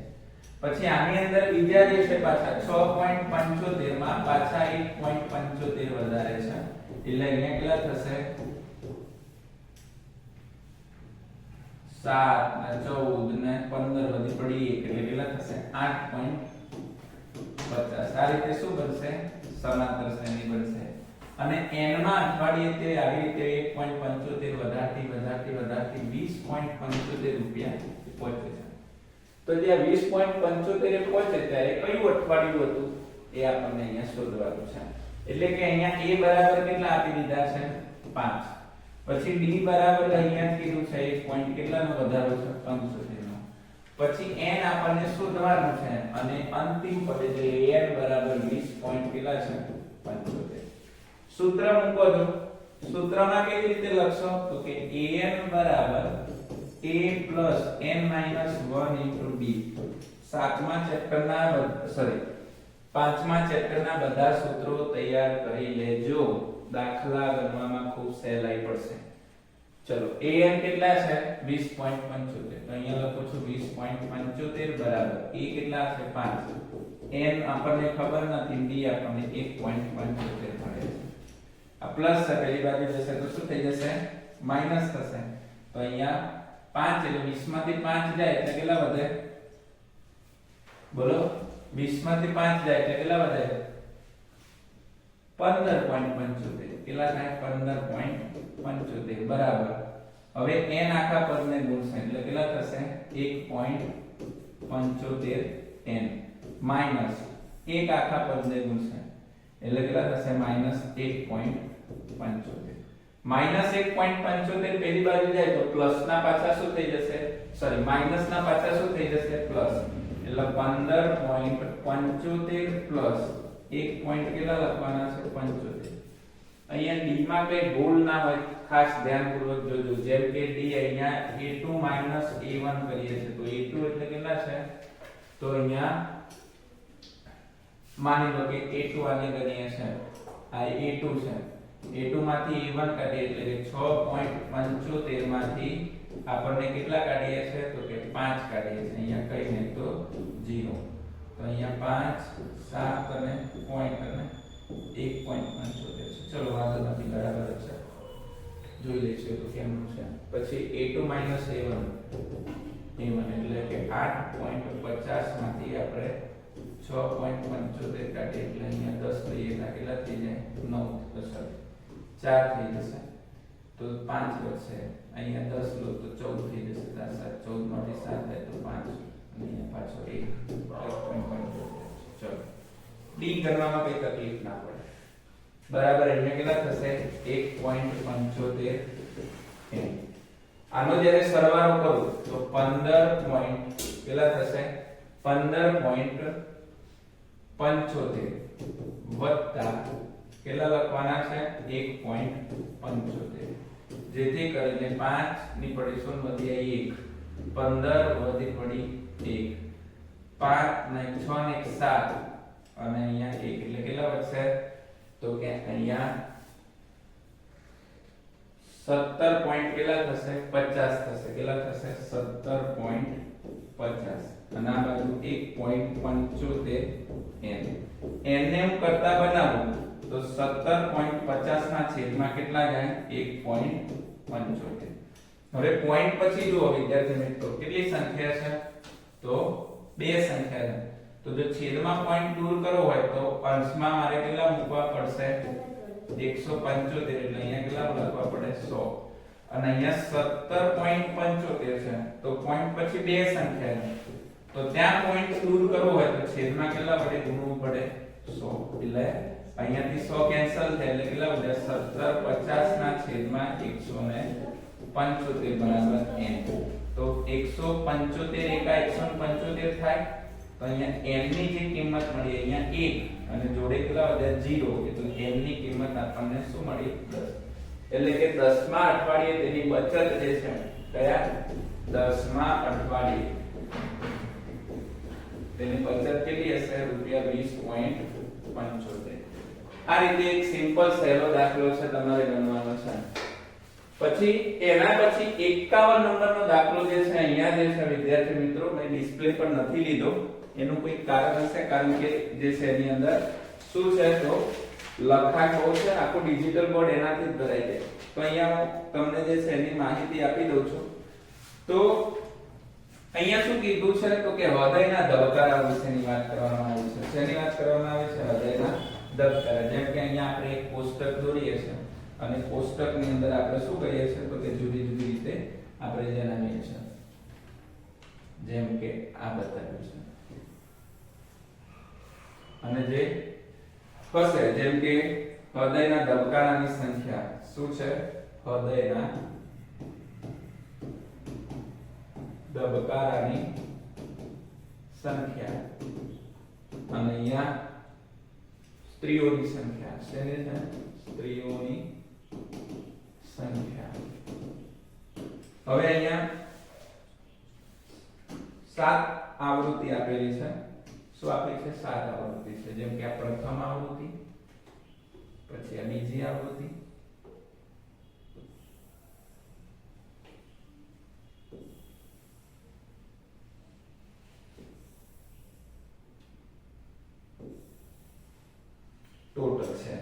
પછી આની અંદર બીજા જે છે પાછા 6.75 માં પાછા 1.75 વધારે છે એટલે અહીંયા કેટલા થશે 7 ને 14 ને 15 વધી પડી એટલે કેટલા થશે 8.50 આ રીતે શું બનશે સમાંતર શ્રેણી બનશે અને n માં અઠવાડિયે તે આવી રીતે 1.75 વધારતી 20.75 રૂપિયા પહોંચે છે તો જ્યાં 20.75 પહોંચે ત્યારે કયું અઠવાડિયું હતું એ આપણને અહીંયા શોધવાનું છે એટલે કે અહીંયા a બરાબર કેટલા આપી દીધા છે 5 પછી d બરાબર અહીંયા કીધું છે 1 પોઈન્ટ કેટલાનો વધારો છે 75 નો પછી n આપણને શોધવાનું છે અને અંતિમ પદ એટલે n બરાબર 20 પોઈન્ટ કેટલા છે 75. સૂત્ર મૂકો છો. સૂત્રમાં કેવી રીતે લખશો તો કે an બરાબર a plus n minus 1 into d. પાંચમા ચેપ્ટરના બધા સૂત્રો તૈયાર કરી લેજો. દાખલા ગણવામાં ખૂબ સહેલાઈ પડશે. ચલો an કેટલા છે 20.75. તો અહીંયા લખું છું 20.75 બરાબર a કેટલા છે 5. n આપણને ખબર નથી, d આપણને 1.75 મળે છે. આ પ્લસ છે, પેલી બાજુ જશે તો શું થઈ જશે માઈનસ થશે. તો અહીંયા 5 એટલે 20 માંથી 5 જાય એટલે કેટલા વધે બોલો? 20 માંથી 5 જાય એટલે કેટલા વધે 15.75. કેટલા થાય 15.75 બરાબર. હવે n આખા પદને ગુણશે એટલે કેટલા થશે 1.75 n માઈનસ 1 આખા પદને ગુણશે એટલે કેટલા થશે માઈનસ 1.75. માઈનસ 1.75 પેલી બાજુ જાય તો પ્લસ ના પાછા શું થઈ જશે, સોરી માઈનસ ના પાછા શું થઈ જશે પ્લસ. એટલે 15.75 પ્લસ 1 પોઈન્ટ કેટલા લખવાના છે 75. અહીંયા d માં કઈ ભૂલ ના હોય, ખાસ ધ્યાનપૂર્વક જોજો. જેમ કે d અહીંયા a2 a1 કરીએ છે તો a2 એટલે કેટલા છે તો અહીંયા માની લો કે a2 આને ગણીએ છે, આ a2 છે. a2 માંથી a1 કાઢીએ એટલે કે 6.75 માંથી આપણને કેટલા કાઢીએ છે તો કે 5 કાઢીએ છે. અહીંયા કઈ નહીં તો 0. તો અહીંયા 5 7 અને પોઈન્ટ અને 1.75 છે. ચલો વાંધો નથી, બરાબર છે. જોઈ લઈશું તો કેમનું છે. પછી a2 a1 એટલે કે 8.50 માંથી આપણે 6.75 કાઢીએ એટલે અહીંયા 10 લઈએ એટલે કેટલા થઈ જાય 9 4 થઈ જશે તો 5 વધશે. અહીંયા 10 લો તો 14 થઈ જશે. 14 માંથી 7 થાય તો 5 અને અહીંયા પાછો 1.75. ચલો d કરવામાં કઈ તકલીફ ના પડે બરાબર. અહીંયા કેટલા થશે 1.75 n. આનો જ્યારે સરવાળો કરું તો 15 પોઈન્ટ કેટલા થશે 15.75 વત્તા કેટલા લખવાના છે 1.75. જેથી કરીને 5 ની પડીશું વધી 1 15 વધી પડી 1 5 ને 6 ને 7 અને અહીંયા 1 એટલે કેટલા વધશે તો કે અહીંયા 17 પોઈન્ટ કેટલા થશે 50 થશે. કેટલા થશે 17.50 અને આ બાજુ 1.75 n. n ને હું કરતા બનાવું તો 17.50 ના છેદમાં કેટલા જાય 1.75. હવે પોઈન્ટ પછી જુઓ વિદ્યાર્થી મિત્રો કેટલી સંખ્યા છે તો બે સંખ્યા છે. તો જો છેદમાં પોઈન્ટ દૂર કરવો હોય તો અંશમાં મારે કેટલા મૂકવા પડશે 175. એટલે અહીંયા કેટલા લખવા પડે 100 અને અહીંયા 17.75 છે. તો પોઈન્ટ પછી બે સંખ્યા છે તો ત્યાં પોઈન્ટ દૂર કરવો હોય તો છેદમાં કેટલા વડે ગુણવું પડે 100. એટલે અહીંયાથી 100 કેન્સલ થાય એટલે કેટલા વધે 1750 ના છેદમાં 175 બરાબર n. તો 175 એકા 175 થાય તો અહીંયા n ની જે કિંમત મળી અહીંયા 1 અને જોડે કેટલા વધ્યા 0 એટલે n ની કિંમત આપણને શું મળી 10. એટલે કે 10મા અઠવાડિયે તેની બચત જે છે કયા 10મા અઠવાડિયે તેની બચત કેટલી હશે રૂપિયા 20.75. આ રીતે એક સિમ્પલ સહેલો દાખલો છે તમારે ગણવાનો છે. પછી એના પછી 51 નંબરનો દાખલો જે છે અહીંયા જે છે વિદ્યાર્થી મિત્રો મેં ડિસ્પ્લે પર નથી લીધો. એનું કોઈ કારણ હશે, કારણ કે જે છે એની અંદર શું છે તો લખાણ બહુ છે, આખો ડિજિટલ બોર્ડ એનાથી જ ભરાઈ જાય. તો અહીંયા હું તમને જે છે એની માહિતી આપી દઉં છું. તો અહીંયા શું કીધું છે તો કે હૃદયના ધબકારા વિશેની વાત કરવામાં આવી છે. શેની વાત કરવામાં આવી છે હૃદયના ધબકારા. જેમ કે અહીંયા આપણે એક કોષ્ટક દોરીએ છીએ અને કોષ્ટકની અંદર આપણે શું કરીએ છીએ તો કે જુદી જુદી રીતે આપણે જણાવીએ છીએ. જેમ કે આ બતાવ્યું છે અને જે હશે જેમ કે હૃદયના ધબકારાની સંખ્યા શું છે હૃદયના ધબકારાની સંખ્યા અને અહીંયા સ્ત્રીઓની સંખ્યા શેની છે સ્ત્રીઓની સંખ્યા હવે અહીંયા 7 આવૃત્તિ આપેલી છે શું આપેલી છે 7 આવૃત્તિ છે જેમ કે આ પ્રથમ આવૃત્તિ પછી આ બીજી આવૃત્તિ ટોટલ છે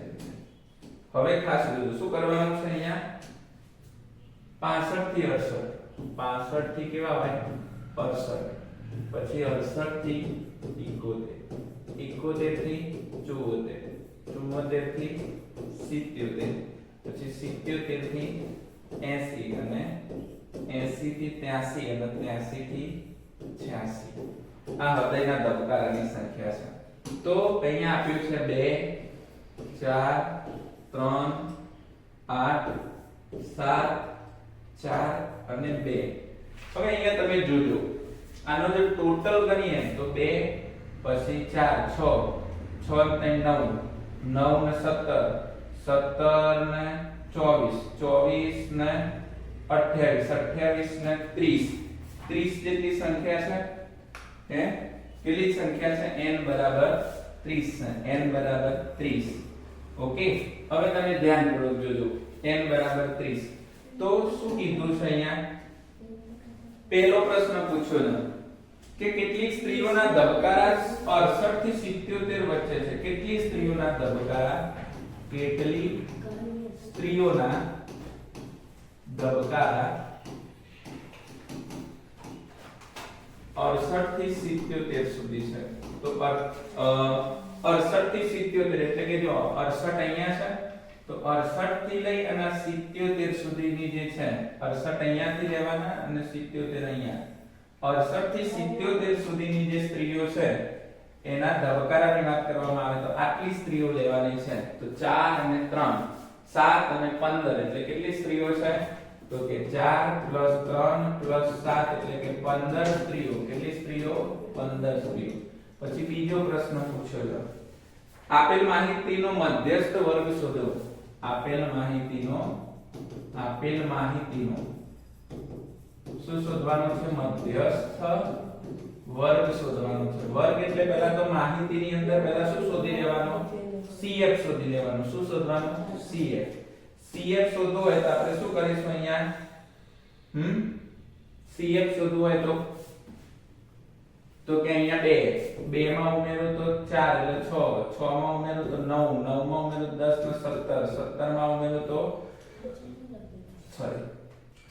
હવે ખાસ જોજો શું કરવાનું છે અહીંયા 65 થી 68 65 થી કેવા હોય 68 પછી 68 થી 71 71 થી 74 74 થી 77 પછી 77 થી 80 અને 80 થી 83 અને 83 થી 86 આ હૃદયના ધબકારાની સંખ્યા છે તો અહીંયા આપ્યું છે 2 4 3 8 7 4 અને 2 હવે અહીંયા તમે જોજો આનો જો ટોટલ ગણીએ તો 2 પછી 4 6 6 ને 9 9 ને 17 17 ને 24 24 ને 28 28 ને 30 30 જેટલી સંખ્યા છે હે કેટલી સંખ્યા છે n બરાબર 30 છે n બરાબર 30 ઓકે હવે તમે ધ્યાનપૂર્વક જોજો n બરાબર 30 તો શું કીધું છે અહીંયા પહેલો પ્રશ્ન પૂછ્યો છે કે કેટલી સ્ત્રીઓના ધબકારા 68 થી 77 વચ્ચે છે કેટલી સ્ત્રીઓના ધબકારા કેટલી સ્ત્રીઓના ધબકારા 68 થી 77 સુધી છે તો 68 થી 77 એટલે કે જો 68 અહીંયા છે તો 68 થી લઈ અને 77 સુધીની જે છે 68 અહીંયાથી લેવાના અને 77 અહીંયા 68 થી 77 સુધીની જે સ્ત્રીઓ છે એના ધબકારાની વાત કરવામાં આવે તો આટલી સ્ત્રીઓ લેવાની છે તો 4 અને 3 7 અને 15 એટલે કેટલી સ્ત્રીઓ છે તો કે 4 3 7 એટલે કે 15 સ્ત્રીઓ કેટલી સ્ત્રીઓ 15 સ્ત્રીઓ પછી બીજો પ્રશ્ન પૂછ્યો છે આપેલ માહિતીનો મધ્યસ્થ વર્ગ શોધો આપેલ માહિતીનો શું શોધવાનો છે મધ્યસ્થ વર્ગ શોધવાનો છે વર્ગ એટલે પહેલા તો માહિતીની અંદર પહેલા શું શોધી લેવાનો CF શોધી લેવાનો શું શોધવાનું CF શોધવું હોય તો આપણે શું કરીશું અહીંયા CF શોધવું હોય તો કે અહીંયા 2 માં ઉમેરો તો 4 એટલે 6 માં ઉમેરો તો 9 માં ઉમેરો તો 10 ને 17 માં ઉમેરો તો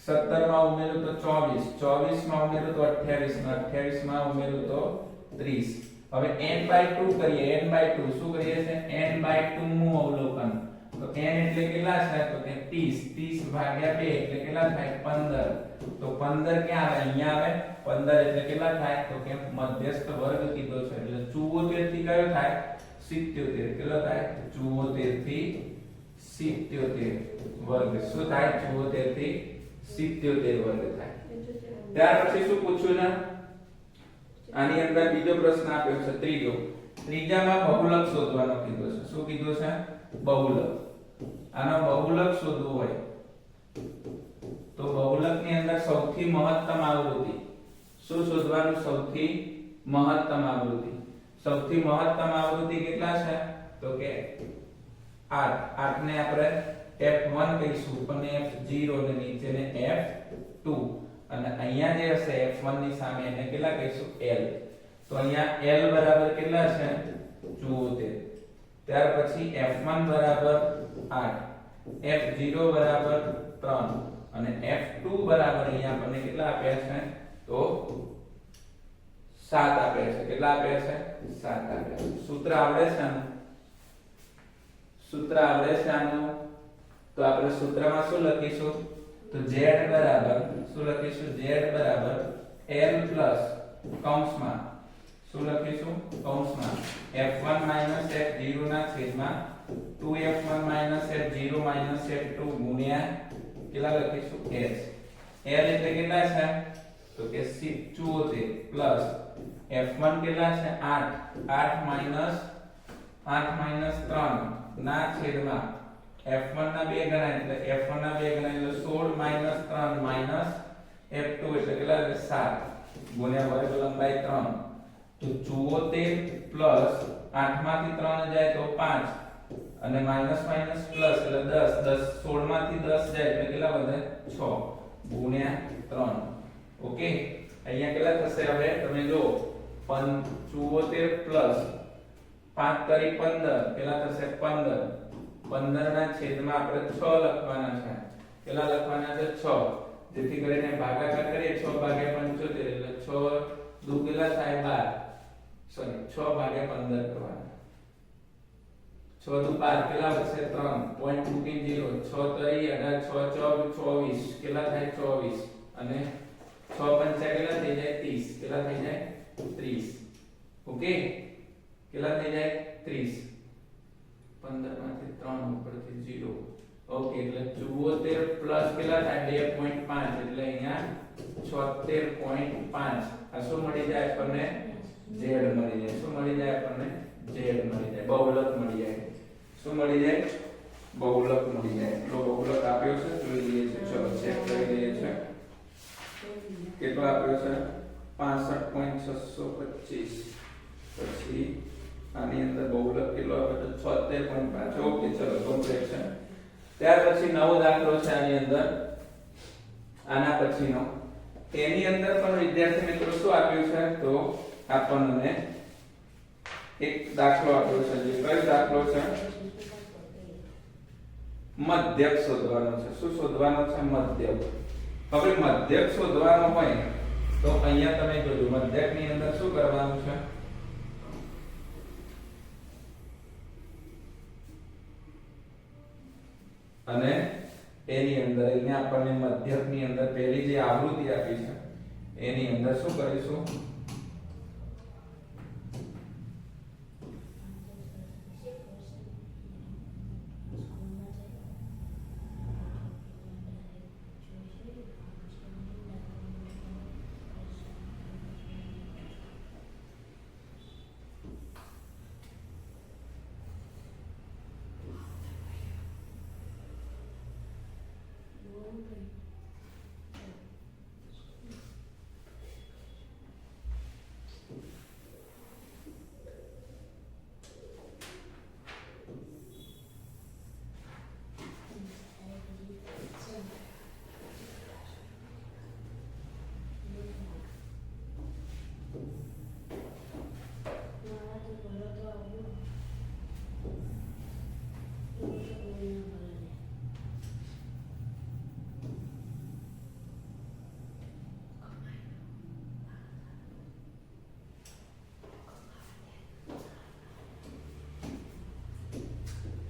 17 માં ઉમેરો તો 24 માં ઉમેરો તો 28 માં ઉમેરો તો 30 હવે n/2 કરીએ n/2 શું કરીએ છે n/2 નું અવલોકન તો n એટલે કેટલા છે તો કે 30 ભાગ્યા 2 એટલે કેટલા થાય 15 તો 15 ક્યાં આવે અહીંયા આવે 15 એટલે કેટલા થાય તો કે મધ્યસ્થ વર્ગ કીધો છે એટલે 74 થી કયો થાય 77 કેટલો થાય 74 થી 77 વર્ગ શું થાય 74 થી 77 વર્ગ થાય ત્યાર પછી શું પૂછ્યું ને આની અંદર બીજો પ્રશ્ન આપ્યો છે ત્રીજામાં બહુલક શોધવાનો કીધો છે શું કીધું છે બહુલક આનો બહુલક શોધવું હોય તો બહુલકની અંદર સૌથી મહત્તમ આવૃત્તિ શું શોધવાનું સૌથી મહત્તમ આવૃત્તિ કેટલા છે તો કે 8 ને આપણે f1 કહીશું પણ f0 ને નીચે ને f2 અને અહીંયા જે હશે f1 ની સામે એને કેટલા કહીશું l તો અહીંયા l બરાબર કેટલા છે 74 ત્યાર પછી f1 બરાબર 8 f0 બરાબર 3 અને f2 બરાબર અહીંયા આપણને કેટલા આપ્યા છે તો 7 આપ્યા છે કેટલા આપ્યા છે 7 આપ્યા છે સૂત્ર આવડે છે આનું તો આપણે સૂત્રમાં શું લખીશું તો z બરાબર શું લખીશું z બરાબર l પ્લસ કૌંસમાં શું લખીશું કૌંસમાં f1 f0 ના છેદમાં 2f1 f0 f2 ગુણ્યા કેટલા લખીશું h l એટલે કેટલા છે તો કે 74 પ્લસ f1 કેટલા છે 8 8 માઈનસ 3 ના છેદમાં f1 ના બે ગણા એટલે f1 ના બે ગણા એટલે 16 માઈનસ 3 માઈનસ f2 એટલે કેટલા છે 7 ગુણ્યા વર્ગ લંબાઈ 3 તો 74 પ્લસ 8 માંથી 3 જાય તો 5 અને માઈનસ માઈનસ પ્લસ એટલે 10 10 16 માંથી 10 જાય એટલે કેટલા વધે 6 ગુણ્યા 3 ઓકે અહીંયા કેટલા થશે હવે તમે જો 74 પ્લસ 5 કરી 15 કેટલા થશે 15 15 ના છેદમાં આપણે 6 લખવાના છે કેટલા લખવાના છે 6 જેથી કરીને ભાગાકાર કરીએ 6 ભાગ્યા 75 એટલે 6 દુ કેટલા થાય 12 સોરી 6 ભાગ્યા 15 કરવાના 6 દુ 12 કેટલા વધશે 3 પોઈન્ટ મૂકી 0 6 તરી 18 6 24 કેટલા થાય 24 અને 6 પંચા કેટલા થઈ જાય 30 કેટલા થઈ જાય 30 ઓકે કેટલા થઈ જાય 30 15 માંથી 3 ઉપરથી 0 ઓકે એટલે 74 પ્લસ કેટલા થાય 2.5 એટલે અહીંયા 76.5 આ શું મળી જાય આપણને z મળી જાય શું મળી જાય આપણને z મળી જાય બહુલક મળી જાય શું મળી જાય બહુલક મળી જાય તો બહુલક આપ્યો છે જોઈ લઈએ છે ચલો ચેક કરી લઈએ છે કેટલો આપ્યો છે 65.625 પછી આની અંદર બહુલક કેટલો આપ્યો છે 76.5 ઓકે ચલો કમ્પ્લીટ છે ત્યાર પછી નવો દાખલો છે આની અંદર આના પછીનો એની અંદર પણ વિદ્યાર્થી મિત્રો શું આપ્યું છે તો આપણને એક દાખલો આપ્યો છે જે કયો દાખલો છે મધ્યક શોધવાનો છે શું શોધવાનો છે મધ્યક હવે મધ્યક શોધવાનો હોય તો અહીંયા તમે જોજો મધ્યક ની અંદર શું કરવાનું છે અને એની અંદર અહીંયા આપણને મધ્યક ની અંદર પહેલી જે આવૃત્તિ આપી છે એની અંદર શું કરીશું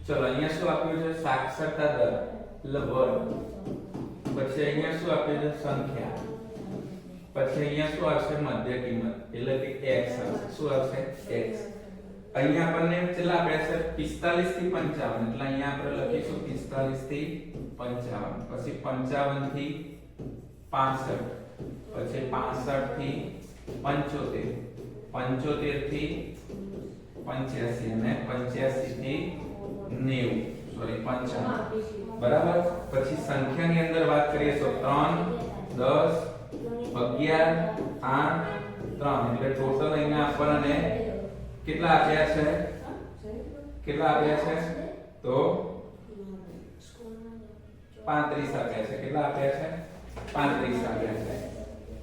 ચલો અહીંયા શું આપ્યું છે સાક્ષરતા દર એટલે વર્ગ પછી અહીંયા શું આપ્યું છે સંખ્યા પછી અહીંયા શું આવશે મધ્ય કિંમત એટલે કે x આવશે શું આવશે x અહીંયા આપણને કેટલા આપ્યા છે 45 થી 55 એટલે અહીંયા આપણે લખીશું 45 થી 55 પછી 55 થી 65 પછી 65 થી 75 75 થી 85 અને 85 થી 90 સોરી 95 બરાબર પછી સંખ્યાની અંદર વાત કરીએ તો 3 10 11 8 3 એટલે ટોટલ અહીંયા આપણને કેટલા આપ્યા છે તો 35 આપ્યા છે કેટલા આપ્યા છે 35 આપ્યા છે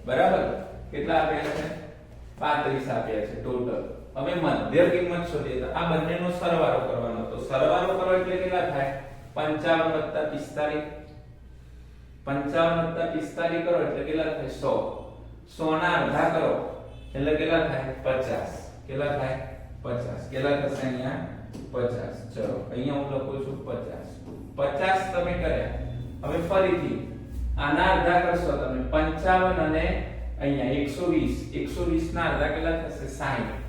બરાબર કેટલા આપ્યા છે 35 આપ્યા છે ટોટલ હવે મધ્ય કિંમત શોધીએ તો આ બંનેનો સરવાળો કરવાનો તો સરવાળો કરો એટલે કેટલા થાય 55 + 45 55 + 45 કરો એટલે કેટલા થાય 100 100 ના અડધા કરો એટલે કેટલા થાય 50 કેટલા થાય 50 કેટલા થશે અહીંયા 50 ચલો અહીંયા હું લખું છું 50 તમે કર્યા હવે ફરીથી આના અડધા કરશો તમે 55 અને અહીંયા 120 ના અડધા કેટલા થશે 60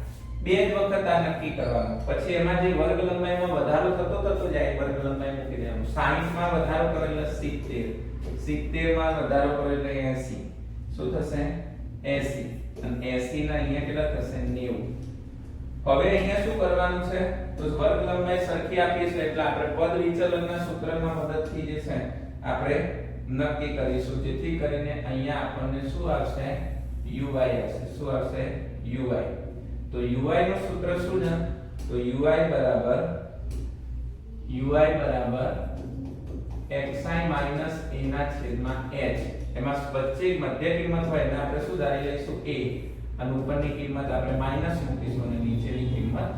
બે જ વખત આ નક્કી કરવાનું પછી એમાં જે વર્ગ લંબાઈમાં વધારો થતો જાય વર્ગ લંબાઈ મૂકી દેવાનું 60 માં વધારો કરો એટલે 70 70 માં વધારો કરો એટલે 80 શું થશે 80 અને 80 ના અહીંયા કેટલા થશે 90. હવે અહીંયા શું કરવાનું છે તો વર્ગ લંબાઈ સરખી આપી છે એટલે આપણે પદ વિચલનના સૂત્રના મદદથી જે છે આપણે નક્કી કરીશું, જેથી કરીને અહીંયા આપણને શું આવશે uy આવશે. શું આવશે uy. તો uy નું સૂત્ર શું છે તો uy બરાબર xi માઈનસ a ના છેદમાં h. એમાં વચ્ચે મધ્ય કિંમત હોય એટલે આપણે શું ધારી લઈશું a, અને ઉપરની કિંમત આપણે માઈનસ મૂકીશું અને નીચેની કિંમત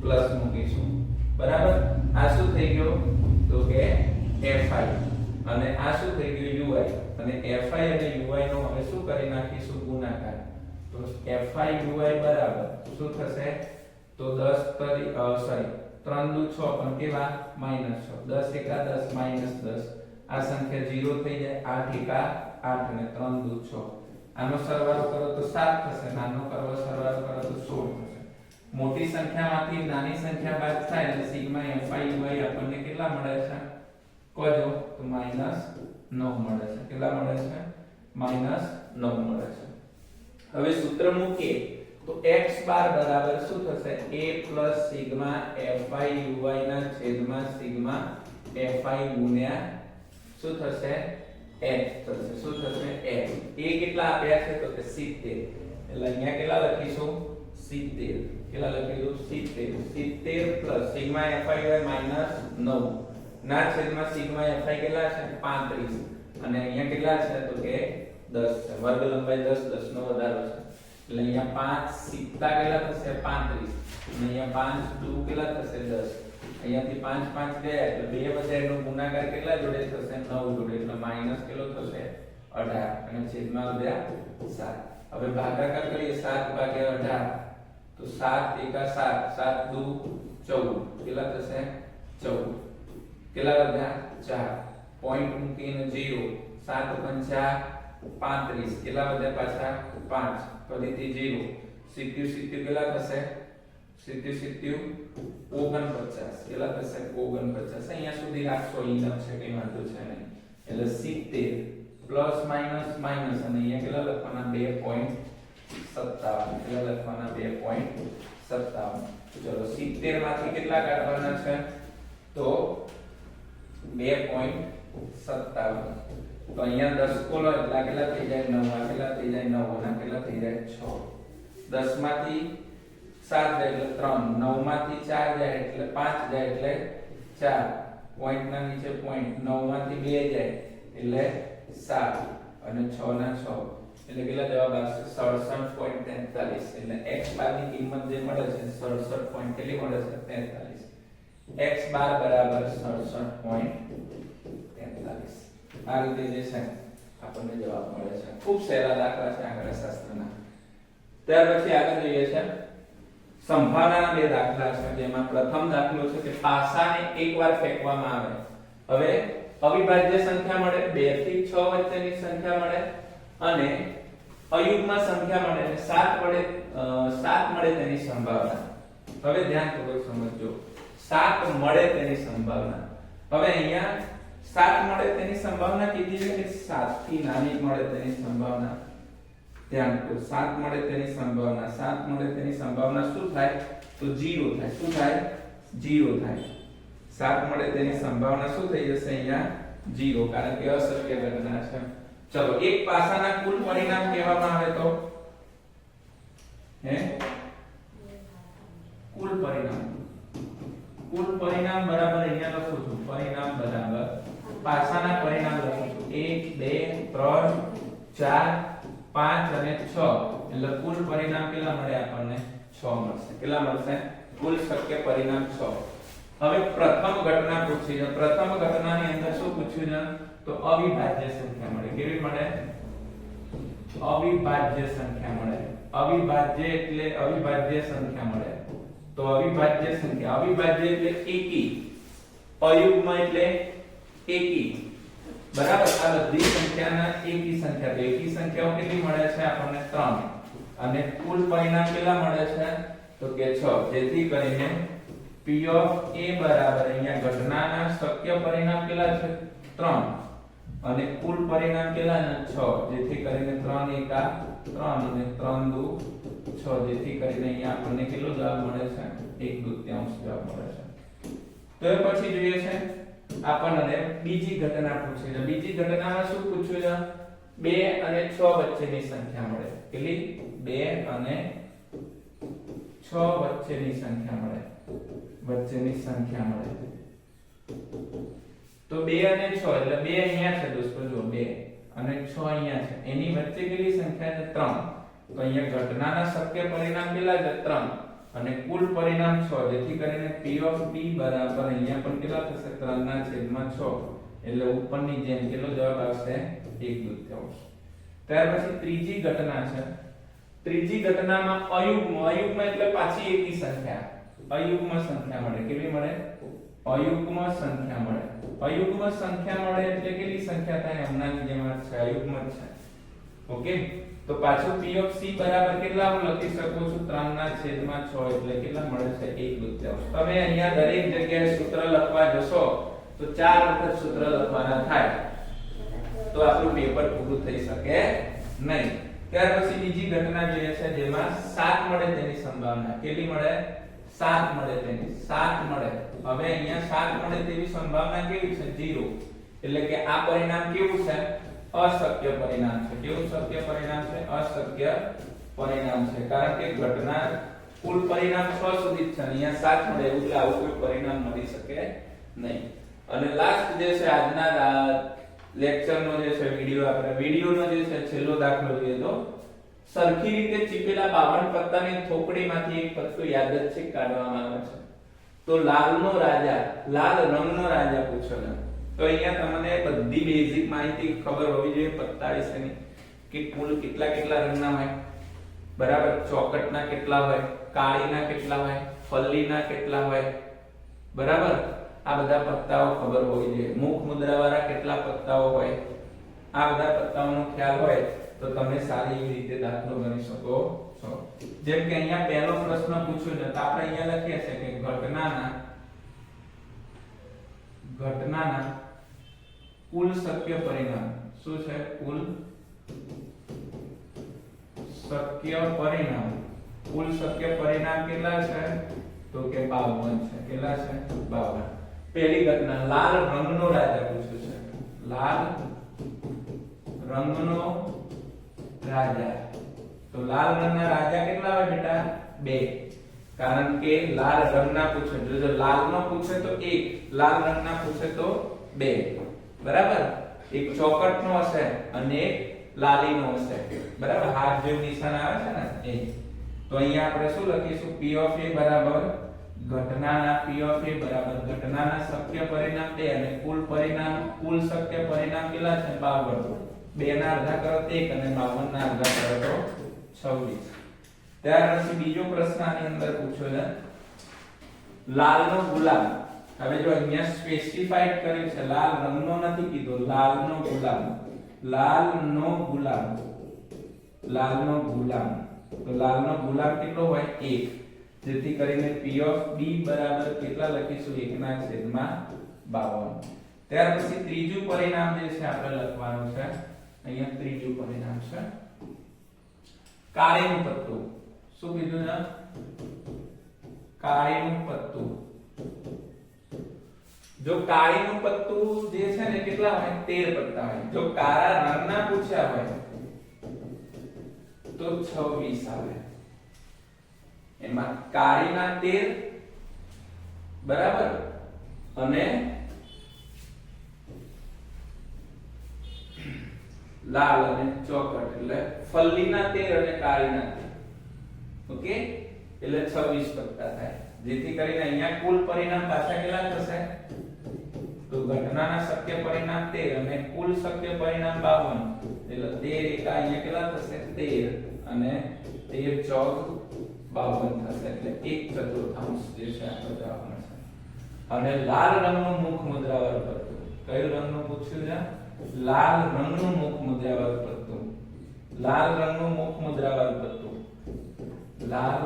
પ્લસ મૂકીશું. બરાબર. આ શું થઈ ગયો તો કે fi, અને આ શું થઈ ગયું ui, અને fi અને ui નો હવે શું કરી નાખીશું ગુણાકાર. તો fi ui બરાબર શું થશે તો 3 દુ 6 પણ કેવા -6, 10 એકા 10 -10. આ સંખ્યા 0 થઈ જાય, 8 એકા 8 અને 3 દુ 6. આનો સરવાળો કરો તો 7 થશે, નાનો સરવાળો કરો તો 16 થશે. મોટી સંખ્યામાંથી નાની સંખ્યા બાદ થાય એટલે સિગ્મા fi ui આપણને કેટલા મળે છે કોજો તો -9 મળે છે. કેટલા મળે છે -9 મળે છે. હવે સૂત્ર મૂકીએ તો x બાર બરાબર શું થશે a plus sigma fi ui ના છેદમાં સિગ્મા fi ગુણ્યા શું થશે h થશે. શું થશે h. a કેટલા આપ્યા છે તો કે 70, એટલે અહીંયા કેટલા લખીશું 70. કેટલા લખીશું 70 પ્લસ સિગ્મા fi ui -9 ના છેદમાં સિગ્મા fi કેટલા છે 35, અને અહીંયા કેટલા છે તો કે 10 છે. વર્ગ લંબાઈ 10 10 નો વધારો છે એટલે અહીંયા 5 સિત્તા કેટલા થશે 35, અને અહીંયા 5 દુ કેટલા થશે 10. અહીંયાથી 5 5 ગયા એટલે બે વચ્ચે એનો ગુણાકાર કેટલા જોડે થશે 9 જોડે, એટલે માઈનસ કેટલો થશે 18, અને છેદમાં વધ્યા 7. હવે ભાગાકાર કરીએ 7 ભાગ્યા 18 તો 7 એકા 7, 7 દુ 14 કેટલા થશે 14. કેટલા વધ્યા 4, પોઈન્ટ મૂકીને 0, 7 પંચા 35, કેટલા વધ્યા પાછા 5, ફરીથી 0, 70 કેટલા થશે 70 49, કેટલા થશે 49. અહીંયા સુધી રાખશો, ઇનફ છે કઈ વાંધો છે નહીં. એટલે 70 પ્લસ માઈનસ માઈનસ, અને અહીંયા કેટલા લખવાના 2.57. કેટલા લખવાના 2.57. ચલો 70 માંથી કેટલા કાઢવાના છે તો 2.57. તો અહીંયા 10 કોલો એટલે કેટલા થઈ જાય 9, આ કેટલા થઈ જાય 9, અને કેટલા થઈ જાય 6. 10 માંથી 7 જાય એટલે 3, 9 માંથી 4 જાય એટલે 5 જાય એટલે 4, પોઈન્ટ ના નીચે પોઈન્ટ, 9 માંથી 2 જાય એટલે 7, અને 6 ના 6 એટલે કેટલા જવાબ આવશે 67.43. એટલે x બાર ની કિંમત જે મળે છે 67 પોઈન્ટ કેટલી મળે છે 43. x બાર બરાબર 67.43. આ રીતે જે છે આપણને જવાબ મળે છે. ખૂબ સહેલા દાખલા છે આંકડાશાસ્ત્રના. ત્યાર પછી આગળ જોઈએ છે સંભાવનાના બે દાખલા છે, જેમાં પ્રથમ દાખલો છે કે પાસાને એકવાર ફેંકવામાં આવે. હવે અવિભાજ્ય સંખ્યા મળે, 2 થી 6 વચ્ચેની સંખ્યા મળે, અને અયુગ્મ સંખ્યા મળે, અને 7 મળે તેની સંભાવના. હવે ધ્યાનપૂર્વક સમજજો, 7 મળે તેની સંભાવના. હવે અહીંયા 7 મળે તેની સંભાવના કીધી છે કે 7 થી નાની મળે તેની સંભાવના. ધ્યાન તો 7 મળે તેની સંભાવના, 7 મળે તેની સંભાવના શું થાય તો 0 થાય. શું થાય 0 થાય. 7 મળે તેની સંભાવના શું થઈ જશે અહીંયા 0, કારણ કે અશક્ય ઘટના છે. ચલો એક પાસાના કુલ પરિણામ કહેવામાં આવે તો કુલ પરિણામ બરાબર અહીંયા લખું છું, પરિણામ બરાબર પાસાના પરિણામ લખું છું 1 2 3 4 5 અને 6, એટલે કુલ પરિણામ કેટલા મળે આપણને 6 મળશે. કેટલા મળશે કુલ શક્ય પરિણામ 6. હવે પ્રથમ ઘટના પૂછી છે. પ્રથમ ઘટનાની અંદર શું પૂછ્યું છે તો અવિભાજ્ય સંખ્યા મળે. કેવી મળે અવિભાજ્ય સંખ્યા મળે. અવિભાજ્ય એટલે અવિભાજ્ય સંખ્યા મળે. તો અવિભાજ્ય સંખ્યા, અવિભાજ્ય એટલે એકી, અયુગ્મ એટલે એકી. બરાબર. આ બધી સંખ્યાના એકી સંખ્યા, તો એકી સંખ્યાઓ કેટલી મળે છે આપણને 3, અને કુલ પરિણામ કેટલા મળે છે તો કે 6. જેથી કરીને P of A બરાબર અહીંયા ઘટનાના શક્ય પરિણામ કેટલા છે 3, અને કુલ પરિણામ કેટલા છે 6, જેથી કરીને 3 એકા 3 અને 3 દુ 6, જેથી કરીને અહીંયા આપણને કેટલો જવાબ મળે છે 1/2 જવાબ મળે છે. તો એ પછી જોઈએ છે આપણને બીજી ઘટના પૂછી છે. બીજી ઘટનામાં શું પૂછ્યું છે 2 અને 6 વચ્ચેની સંખ્યા મળે. કેટલી? 2 અને 6 વચ્ચેની સંખ્યા મળે. વચ્ચેની સંખ્યા મળે. તો 2 અને 6 એટલે 2 અહીંયા છે દોસ્તો, જો 2 અને 6 અહીંયા છે. એની વચ્ચે કેટલી સંખ્યા છે 3. તો અહીંયા ઘટનાના શક્ય પરિણામ કેટલા છે 3 અને કુલ પરિણામ 6, જેથી કરીને P of B બરાબર અહીંયા પણ કેટલા થશે 3/6. એટલે ઉપરની જેમ કેટલો જવાબ આવશે 1/2. ત્યાર પછી ત્રીજી ઘટના છે. ત્રીજી ઘટનામાં અયુગ્મ. અયુગ્મ એટલે પાછી એકી સંખ્યા. અયુગ્મ સંખ્યા મળે. કેટલી મળે? અયુગ્મ સંખ્યા મળે. અયુગ્મ સંખ્યા મળે એટલે કેટલી સંખ્યા થાય? હમણાંની જેમ છે અયુગ્મ જ છે. ઓકે, તો પાછું P of C બરાબર કેટલા હું લખી શકું છું 3/6 એટલે કેટલા મળે છે 1/2. તમે અહીંયા દરેક જગ્યાએ સૂત્ર લખવા જશો તો 4 વખત સૂત્ર લખવાના થાય, તો આપણું પેપર પૂરું થઈ શકે નહીં. ત્યાર પછી બીજી ઘટના જોઈએ છે જેમાં 7 મળે તેની સંભાવના. કેટલી મળે? 7 મળે તેની. 7 મળે. હવે અહીંયા 7 મળે તેવી સંભાવના કેવી છે 0. એટલે કે આ પરિણામ કેવું છે? અશક્ય પરિણામ છે. કેવું શક્ય પરિણામ છે? અશક્ય પરિણામ છે. કારણ કે ઘટના કુલ પરિણામ 6 સુધી જ છે. અહીંયા 7 મળે એવું એટલે આવું કોઈ પરિણામ મળી શકે નહીં. અને લાસ્ટ જે છે આજના લેક્ચરનો જે છે વિડિયોનો જે છે છેલ્લો દાખલો જોઈએ તો સરખી રીતે ચીપેલા 52 પત્તાની થોકડીમાંથી એક પત્તું યાદચ્છિક કાઢવામાં આવે છે. તો લાલનો રાજા, લાલ રંગનો રાજા પૂછ્યો છે. તો અહીંયા તમને બધી બેઝિક માહિતી ખબર હોવી જોઈએ પત્તા વિશેની, કે કુલ કેટલા રંગના હોય, બરાબર, ચોકટના કેટલા હોય, કાળીના કેટલા હોય, ફલ્લીના કેટલા હોય, બરાબર. આ બધા પત્તાઓ ખબર હોવી જોઈએ. મુખ મુદ્રાવાળા કેટલા પત્તાઓ હોય, આ બધા પત્તાઓનો ખ્યાલ હોય તો તમે સારી એવી રીતે દાખલો ગણી શકો છો. જેમ કે અહીંયા પહેલો પ્રશ્ન પૂછ્યો છે તો આપણે અહીંયા લખીએ છે કે ઘટનાના કુલ શક્ય પરિણામ શું છે? કુલ શક્ય પરિણામ. કુલ શક્ય પરિણામ કેટલા છે? તો કે 52 છે. કેટલા છે? 52. પહેલી ઘટના લાલ રંગનો રાજા પૂછ્યો છે. લાલ રંગનો રાજા. તો લાલ રંગના રાજા કેટલા હોય બેટા? 2. કારણ કે લાલ રંગના પૂછે, જો લાલનો પૂછે તો 1, લાલ રંગના પૂછે તો 2. બરાબર. એક ચોકટનો હશે અને એક લાલીનો હશે. બરાબર. હાથ જેવું નિશાન આવે છે ને એ. તો અહીંયા આપણે શું લખીશું? P of A બરાબર ઘટનાના P of A બરાબર ઘટનાના શક્ય પરિણામ 2 અને કુલ શક્ય પરિણામ કેટલા છે? 52. 2 ના અડધા કરો તો 1 અને 52 ના અડધા કરો તો 26. ત્યાર પછી બીજો પ્રશ્ન આની અંદર પૂછ્યો છે લાલનો ગુલાબ. હવે જો અહીંયા સ્પેસિફાઈડ કર્યું છે, લાલ રંગનો નથી કીધો, લાલનો ગુલાબ. લાલનો ગુલાબ. લાલનો ગુલાબ. તો લાલનો ગુલાબ કેટલો હોય? 1. જેથી કરીને P of B બરાબર કેટલા લખીશું? 1/52. ત્યાર પછી ત્રીજું પરિણામ જે છે આપણે લખવાનું છે. અહીંયા ત્રીજું પરિણામ છે કાળીનું પત્તું. શું કીધું છે? કાળીનું પત્તું. જો કાળીનું પત્તું જે છે ને કેટલા હોય? 13 પત્તા હોય. જો કાળા રંગના પૂછ્યા હોય તો 26 આવે. એમાં કાળીના 13 બરાબર અને લાલ અને ચોકટ એટલે ફલ્લીના 13 અને કાળીના 13. ઓકે, એટલે 26 પત્તા થાય. જેથી કરીને અહીંયા કુલ પરિણામ પાછા કેટલા થશે? તો ઘટનાના શક્ય પરિણામ 13 અને કુલ શક્ય પરિણામ 52. એટલે 13 એકા અહીંયા કેટલા થશે? 13 અને 13 ચોક 52 થશે. એટલે 1/4 જે છે આપણો જવાબ મળશે. અને લાલ રંગનું મુખ મુદ્રાવાળું પત્તું. કયું રંગનું પૂછ્યું છે? લાલ રંગનું મુખ મુદ્રાવાળું પત્તું. લાલ રંગનું મુખ મુદ્રાવાળું પત્તું. લાલ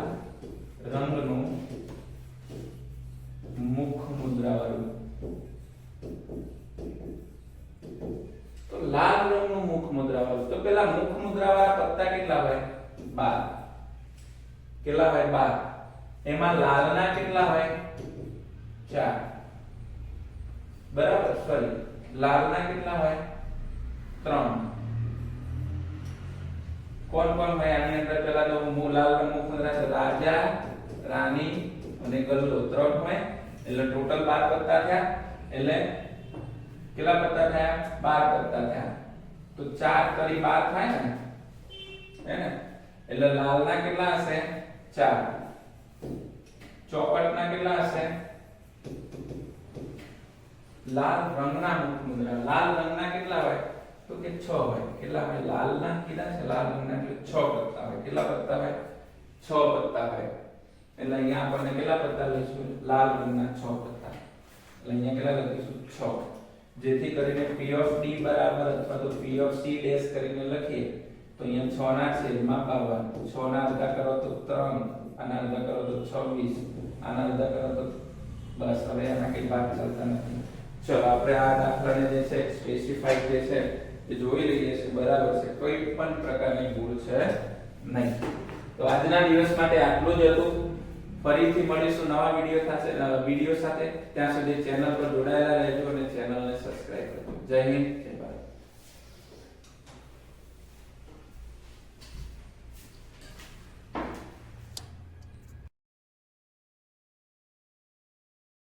રંગનું મુખ મુદ્રાવાળું. તો કેટલા હોય 12 કેટલા હોય 12 એમાં લાલના કેટલા હોય 4 બરાબર સોરી લાલના કેટલા હોય 3 કોણ કોણ હોય આની અંદર પેલા તો લાલના મુખમાં છે રાજા રાની અને ગલ્લો 3 હોય એટલે ટોટલ 12 પત્તા થયા એટલે કેટલા પત્તા થયા 12 પત્તા થયા તો 4 કરી 12 થાય ને હે ને એટલે લાલના કેટલા હશે 4 ચોપટના કેટલા હશે લાલ રંગના મુખ મુદ્રા લાલ રંગના કેટલા હોય તો કે 6 હોય કેટલા હોય લાલના કેટલા છે લાલ રંગના એટલે 6 પત્તા હોય કેટલા પત્તા હોય 6 પત્તા હોય એટલે અહીંયા આપણને કેટલા પત્તા લઈશું લાલ રંગના 6 પત્તા એટલે અહીંયા કેટલા લખીશું 6 જેથી કરીને P of D બરાબર અથવા તો P of C ડેશ કરીને લખીએ તો અહીંયા 6 ના છેદમાં 52 6 ના અડધા કરો તો 3 આના અડધા કરો તો 26 આના અડધા કરો તો બસ હવે આના કઈ ભાગ ચાલતા નથી ચલો આપણે આ દાખલાને જે છે સ્પેસિફાઈડ જે છે એ જોઈ લઈએ છે બરાબર છે કોઈ પણ પ્રકારની ભૂલ છે નહીં તો આજના દિવસ માટે આટલું જ હતું ફરીથી મળીશું નવા વિડિયો સાથે ત્યાં સુધી ચેનલ પર જોડાયેલા રહેજો અને ચેનલને સબસ્ક્રાઇબ કરજો જય હિન્દ જય ભારત